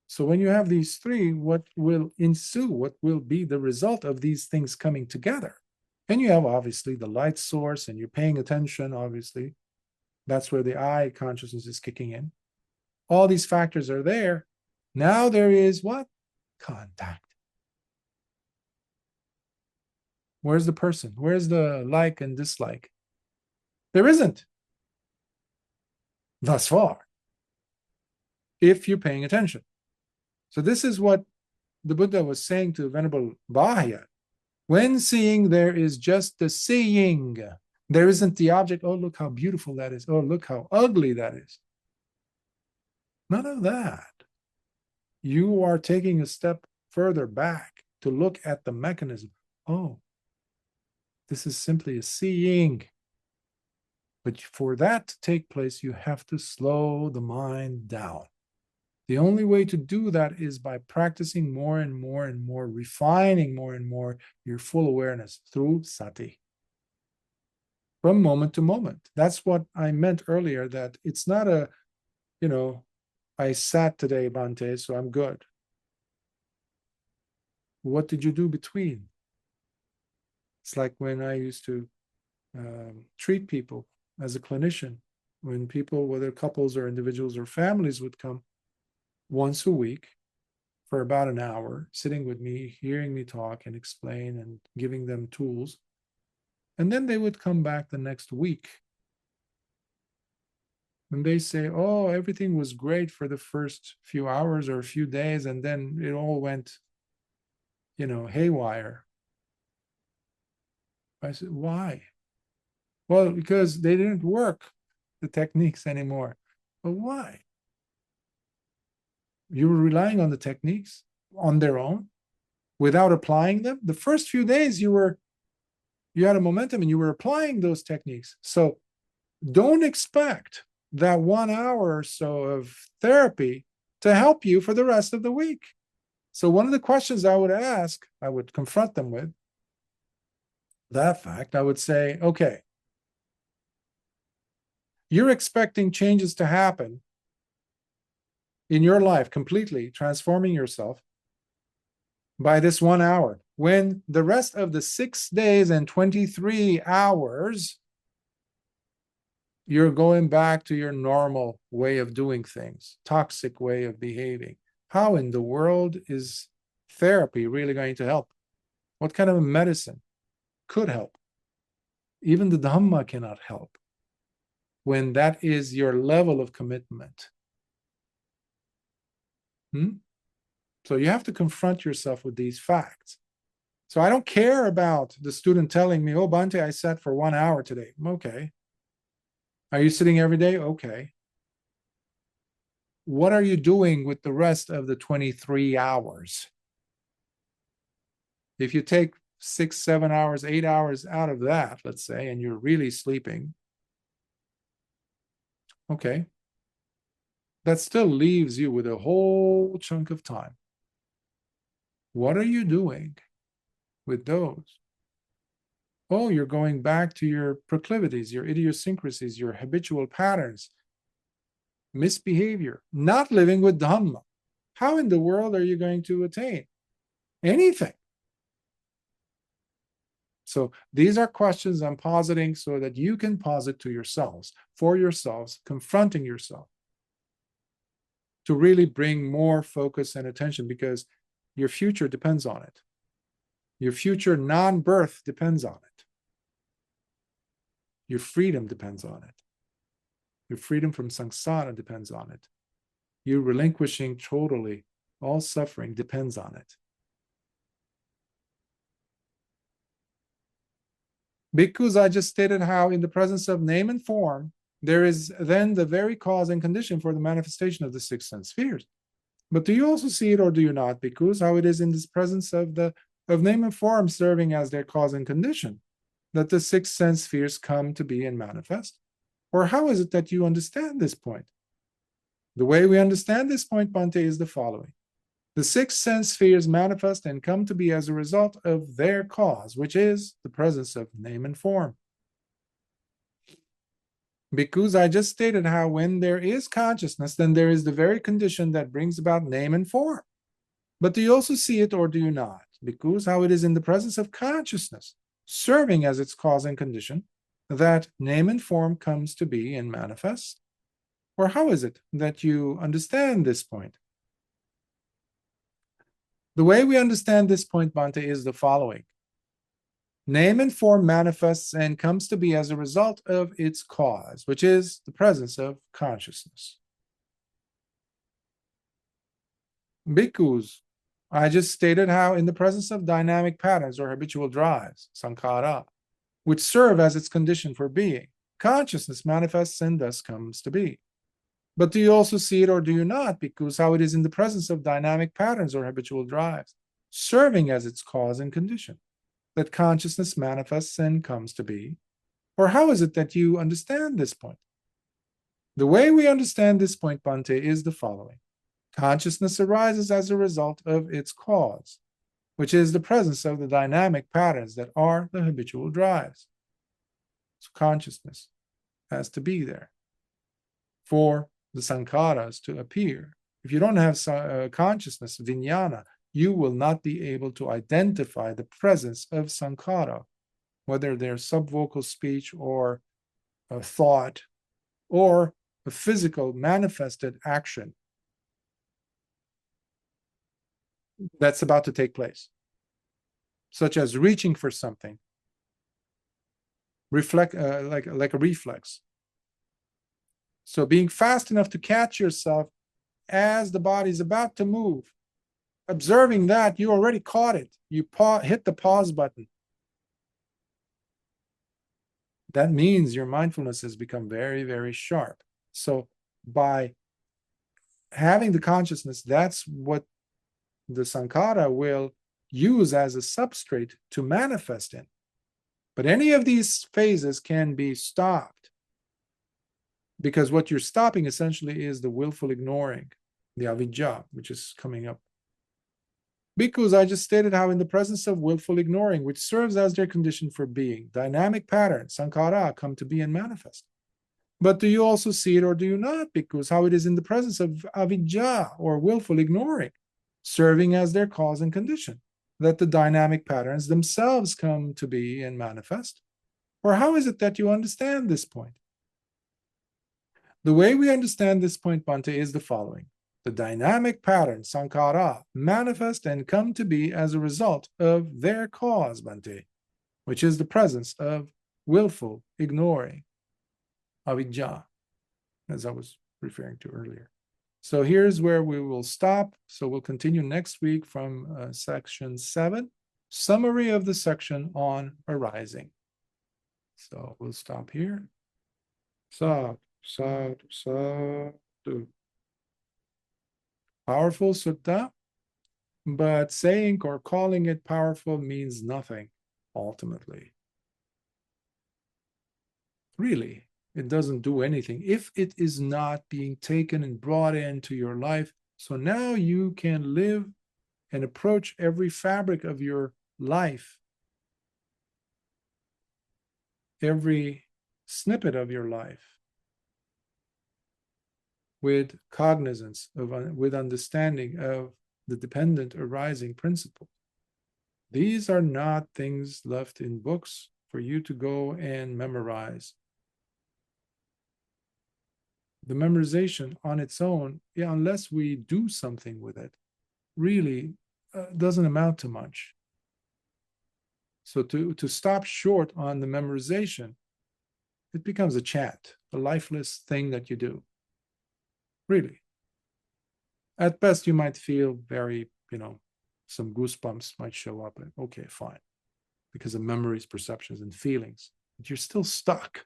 So when you have these three, what will ensue? What will be the result of these things coming together? And you have obviously the light source, and you're paying attention, obviously. That's where the eye consciousness is kicking in. All these factors are there. Now there is what? Contact. Where's the person? Where's the like and dislike? There isn't. Thus far. If you're paying attention. So this is what the Buddha was saying to Venerable Bahya. When seeing, there is just the seeing. There isn't the object, oh, look how beautiful that is. Oh, look how ugly that is. None of that. You are taking a step further back to look at the mechanism. Oh, this is simply a seeing. But for that to take place, you have to slow the mind down. The only way to do that is by practicing more and more and more, refining more and more your full awareness through sati. From moment to moment. That's what I meant earlier, that it's not a, I sat today, Bhante, so I'm good. What did you do between? It's like when I used to treat people as a clinician, when people, whether couples or individuals or families, would come once a week for about an hour, sitting with me, hearing me talk and explain and giving them tools. And then they would come back the next week. And they say, oh, everything was great for the first few hours or a few days, and then it all went, haywire. I said, why? Well, because they didn't work the techniques anymore. But why? You were relying on the techniques on their own without applying them. The first few days you had a momentum and you were applying those techniques. So don't expect that 1 hour or so of therapy to help you for the rest of the week. So one of the questions I would confront them with that fact. I would say, okay, you're expecting changes to happen in your life, completely transforming yourself by this 1 hour, when the rest of the 6 days and 23 hours, you're going back to your normal way of doing things, toxic way of behaving. How in the world is therapy really going to help? What kind of medicine could help? Even the Dhamma cannot help when that is your level of commitment. So you have to confront yourself with these facts. So I don't care about the student telling me, oh, Bhante, I sat for 1 hour today. Okay. Are you sitting every day? Okay. What are you doing with the rest of the 23 hours? If you take 6, 7 hours, 8 hours out of that, let's say, and you're really sleeping, okay, that still leaves you with a whole chunk of time. What are you doing with those? Oh, you're going back to your proclivities, your idiosyncrasies, your habitual patterns, misbehavior, not living with Dhamma. How in the world are you going to attain anything? So these are questions I'm positing so that you can posit to yourselves, for yourselves, confronting yourself, to really bring more focus and attention, because your future depends on it. Your future non-birth depends on it. Your freedom depends on it. Your freedom from samsara depends on it. You relinquishing totally all suffering depends on it. Bhikkhus, I just stated how in the presence of name and form, there is then the very cause and condition for the manifestation of the 6 sense spheres. But do you also see it, or do you not, Bhikkhus, how it is in this presence of name and form serving as their cause and condition, that the 6 sense spheres come to be and manifest? Or how is it that you understand this point? The way we understand this point, Bhante, is the following. The 6 sense spheres manifest and come to be as a result of their cause, which is the presence of name and form. Because I just stated how when there is consciousness, then there is the very condition that brings about name and form. But do you also see it, or do you not? Because how it is in the presence of consciousness, serving as its cause and condition, that name and form comes to be and manifests? Or how is it that you understand this point? The way we understand this point, Bhante, is the following. Name and form manifests and comes to be as a result of its cause, which is the presence of consciousness. Bhikkhus, I just stated how in the presence of dynamic patterns or habitual drives, sankhara, which serve as its condition for being, consciousness manifests and thus comes to be. But do you also see it, or do you not? Because how it is in the presence of dynamic patterns or habitual drives, serving as its cause and condition, that consciousness manifests and comes to be? Or how is it that you understand this point? The way we understand this point, Bhante, is the following. Consciousness arises as a result of its cause, which is the presence of the dynamic patterns that are the habitual drives. So consciousness has to be there for the sankharas to appear. If you don't have consciousness, vijnana, you will not be able to identify the presence of sankhara, whether they're subvocal speech or a thought or a physical manifested action that's about to take place, such as reaching for something, like a reflex. So being fast enough to catch yourself as the body's about to move, observing that you already caught it, you hit the pause button. That means your mindfulness has become very, very sharp. So by having the consciousness, that's what the sankhara will use as a substrate to manifest in. But any of these phases can be stopped, because what you're stopping essentially is the willful ignoring, the avidya, which is coming up. Bhikkhus, I just stated how in the presence of willful ignoring, which serves as their condition for being, dynamic patterns, sankhara, come to be and manifest. But do you also see it or do you not, Bhikkhus, how it is in the presence of avidya, or willful ignoring, serving as their cause and condition, that the dynamic patterns themselves come to be and manifest? Or how is it that you understand this point? The way we understand this point, Bhante, is the following. The dynamic patterns, sankhara, manifest and come to be as a result of their cause, Bhante, which is the presence of willful ignoring, avidya, as I was referring to earlier. So here's where we will stop. So we'll continue next week from section 7, summary of the section on arising. So we'll stop here. Sadhu, sadhu, sadhu. Powerful sutta, but saying or calling it powerful means nothing, ultimately. Really, it doesn't do anything if it is not being taken and brought into your life. So now you can live and approach every fabric of your life, every snippet of your life, with cognizance of, with understanding of the dependent arising principle. These are not things left in books for you to go and memorize. The memorization on its own, unless we do something with it, really doesn't amount to much. So to stop short on the memorization, it becomes a chant, a lifeless thing that you do. Really. At best, you might feel very, some goosebumps might show up. And, okay, fine. Because of memories, perceptions, and feelings. But you're still stuck.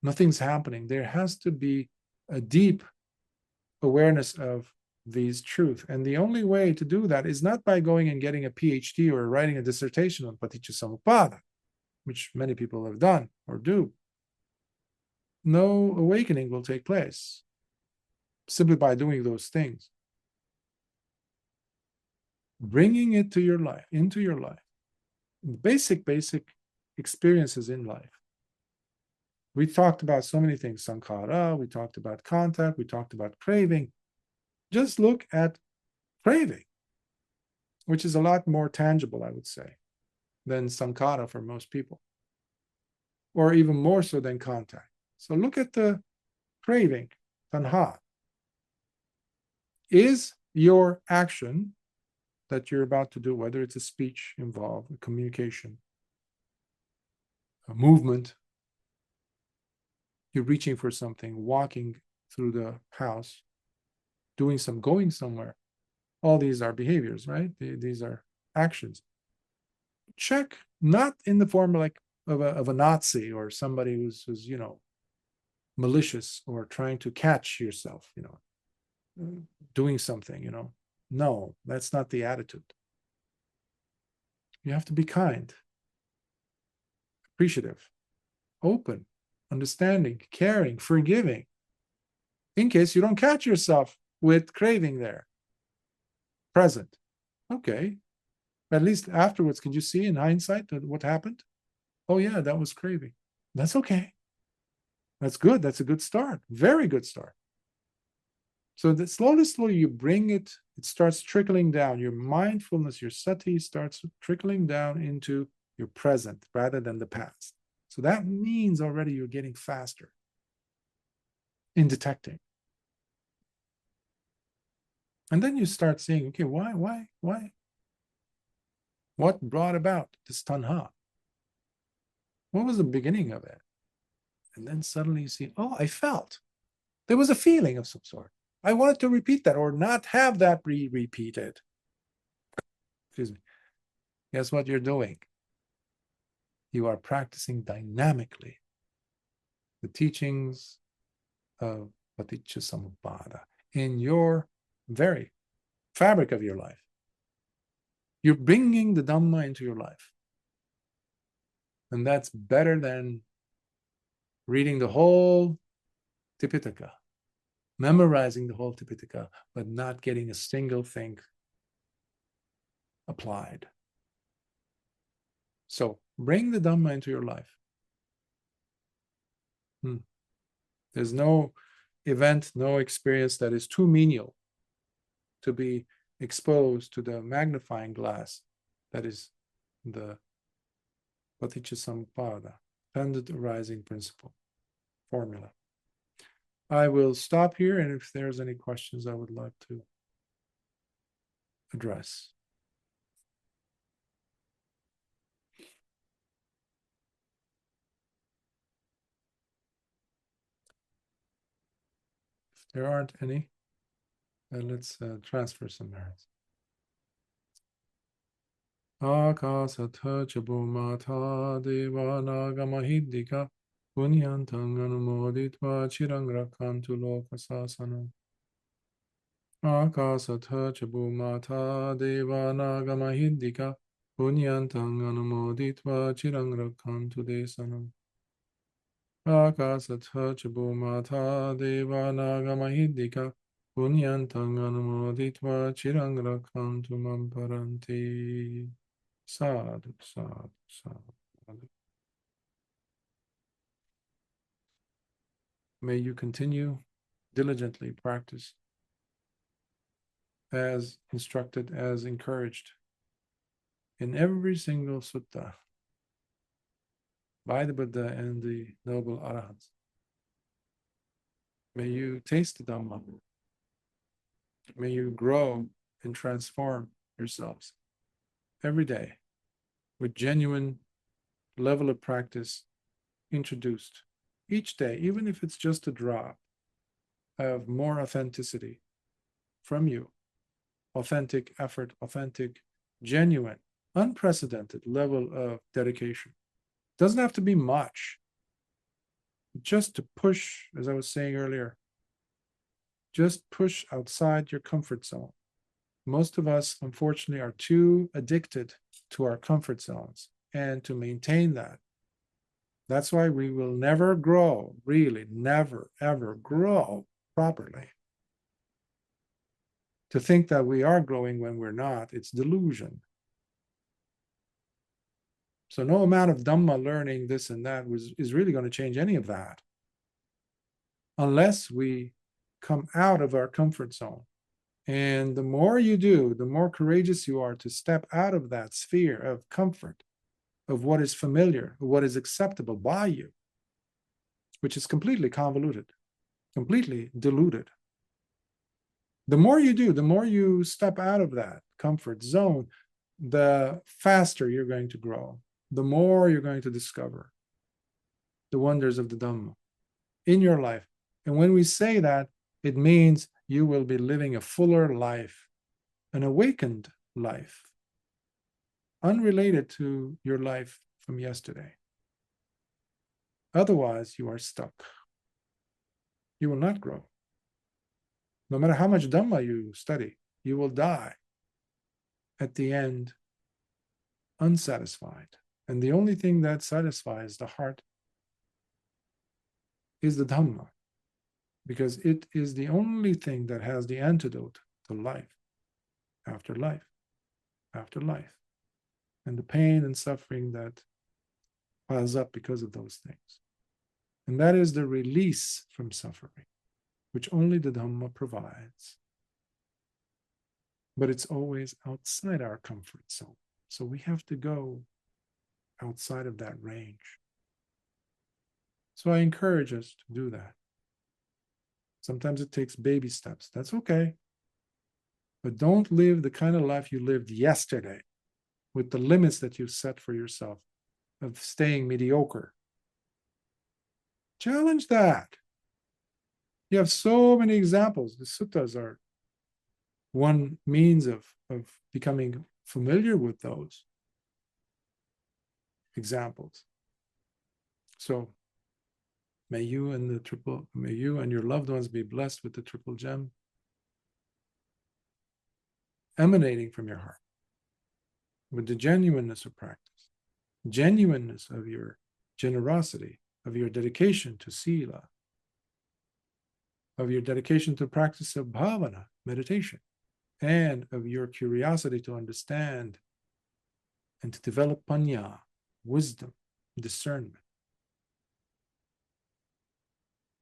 Nothing's happening. There has to be a deep awareness of these truths. And the only way to do that is not by going and getting a PhD or writing a dissertation on pernicious, which many people have done or do. No awakening will take place simply by doing those things. Bringing it to your life, into your life. Basic experiences in life. We talked about so many things, sankhara, we talked about contact, we talked about craving. Just look at craving, which is a lot more tangible, I would say, than sankhara for most people, or even more so than contact. So look at the craving, tanha. Is your action that you're about to do, whether it's a speech involved, a communication, a movement, you're reaching for something, walking through the house, going somewhere, all these are behaviors, right? These are actions. Check, not in the form of a Nazi or somebody who's malicious or trying to catch yourself, doing something, No, that's not the attitude. You have to be kind, appreciative, open, understanding, caring, forgiving, in case you don't catch yourself with craving there, present. Okay. At least afterwards, can you see in hindsight what happened? Oh yeah, that was craving. That's okay. That's good. That's a good start. Very good start. So that slowly you bring it, it starts trickling down. Your mindfulness, your sati starts trickling down into your present rather than the past. So that means already you're getting faster in detecting. And then you start seeing, okay, why? What brought about this tanha? What was the beginning of it? And then suddenly you see, oh, I felt. There was a feeling of some sort. I wanted to repeat that or not have that repeated. Excuse me. Guess what you're doing? You are practicing dynamically the teachings of pernicious in your very fabric of your life. You're bringing the Dhamma into your life. And that's better than reading the whole Tipitaka, memorizing the whole Tipitaka, but not getting a single thing applied. So bring the Dhamma into your life. There's no event, no experience that is too menial to be exposed to the magnifying glass that is the Paticcasamuppada, dependent arising principle formula. I will stop here, and if there's any questions I would like to address. If there aren't any, then let's transfer some merits. Akasatha Chabumata Devanagamahiddhika Punyantang Anumoditva Chirang Rakhantu Lokasasanam. Akasatha Chabumata Devanagamahiddhika Punyantang Anumoditva Chirang Rakhantu Desanam. Akasatha Chabumata Devanagamahiddhika Punyantang Anumoditva Chirang Rakhantu Mamparanti. Sadhu, sadhu, sadhu. May you continue diligently practice as instructed, as encouraged in every single sutta by the Buddha and the noble arahants. May you taste the Dhamma. May you grow and transform yourselves every day with genuine level of practice introduced each day, even if it's just a drop of more authenticity from you, authentic effort, authentic, genuine, unprecedented level of dedication. Doesn't have to be much, just to push, as I was saying earlier, just push outside your comfort zone. Most of us, unfortunately, are too addicted to our comfort zones, and to maintain that. That's why we will never grow, really, never, ever grow properly. To think that we are growing when we're not, it's delusion. So no amount of Dhamma learning this and that is really going to change any of that. Unless we come out of our comfort zone. And the more you do, the more courageous you are to step out of that sphere of comfort, of what is familiar, of what is acceptable by you, which is completely convoluted, completely deluded. The more you do, the more you step out of that comfort zone, the faster you're going to grow, the more you're going to discover the wonders of the Dhamma in your life. And when we say that, it means you will be living a fuller life, an awakened life, unrelated to your life from yesterday. Otherwise, you are stuck. You will not grow. No matter how much Dhamma you study, you will die at the end unsatisfied. And the only thing that satisfies the heart is the Dhamma, because it is the only thing that has the antidote to life, after life, after life, and the pain and suffering that piles up because of those things. And that is the release from suffering, which only the Dhamma provides. But it's always outside our comfort zone. So we have to go outside of that range. So I encourage us to do that. Sometimes it takes baby steps. That's okay. But don't live the kind of life you lived yesterday with the limits that you set for yourself of staying mediocre. Challenge that. You have so many examples. The suttas are one means of becoming familiar with those examples. So may you and your loved ones be blessed with the triple gem emanating from your heart, with the genuineness of practice, genuineness of your generosity, of your dedication to sila, of your dedication to practice of bhavana, meditation, and of your curiosity to understand and to develop panya, wisdom, discernment.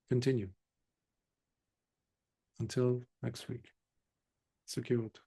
Continue. Until next week. Sukhihotu.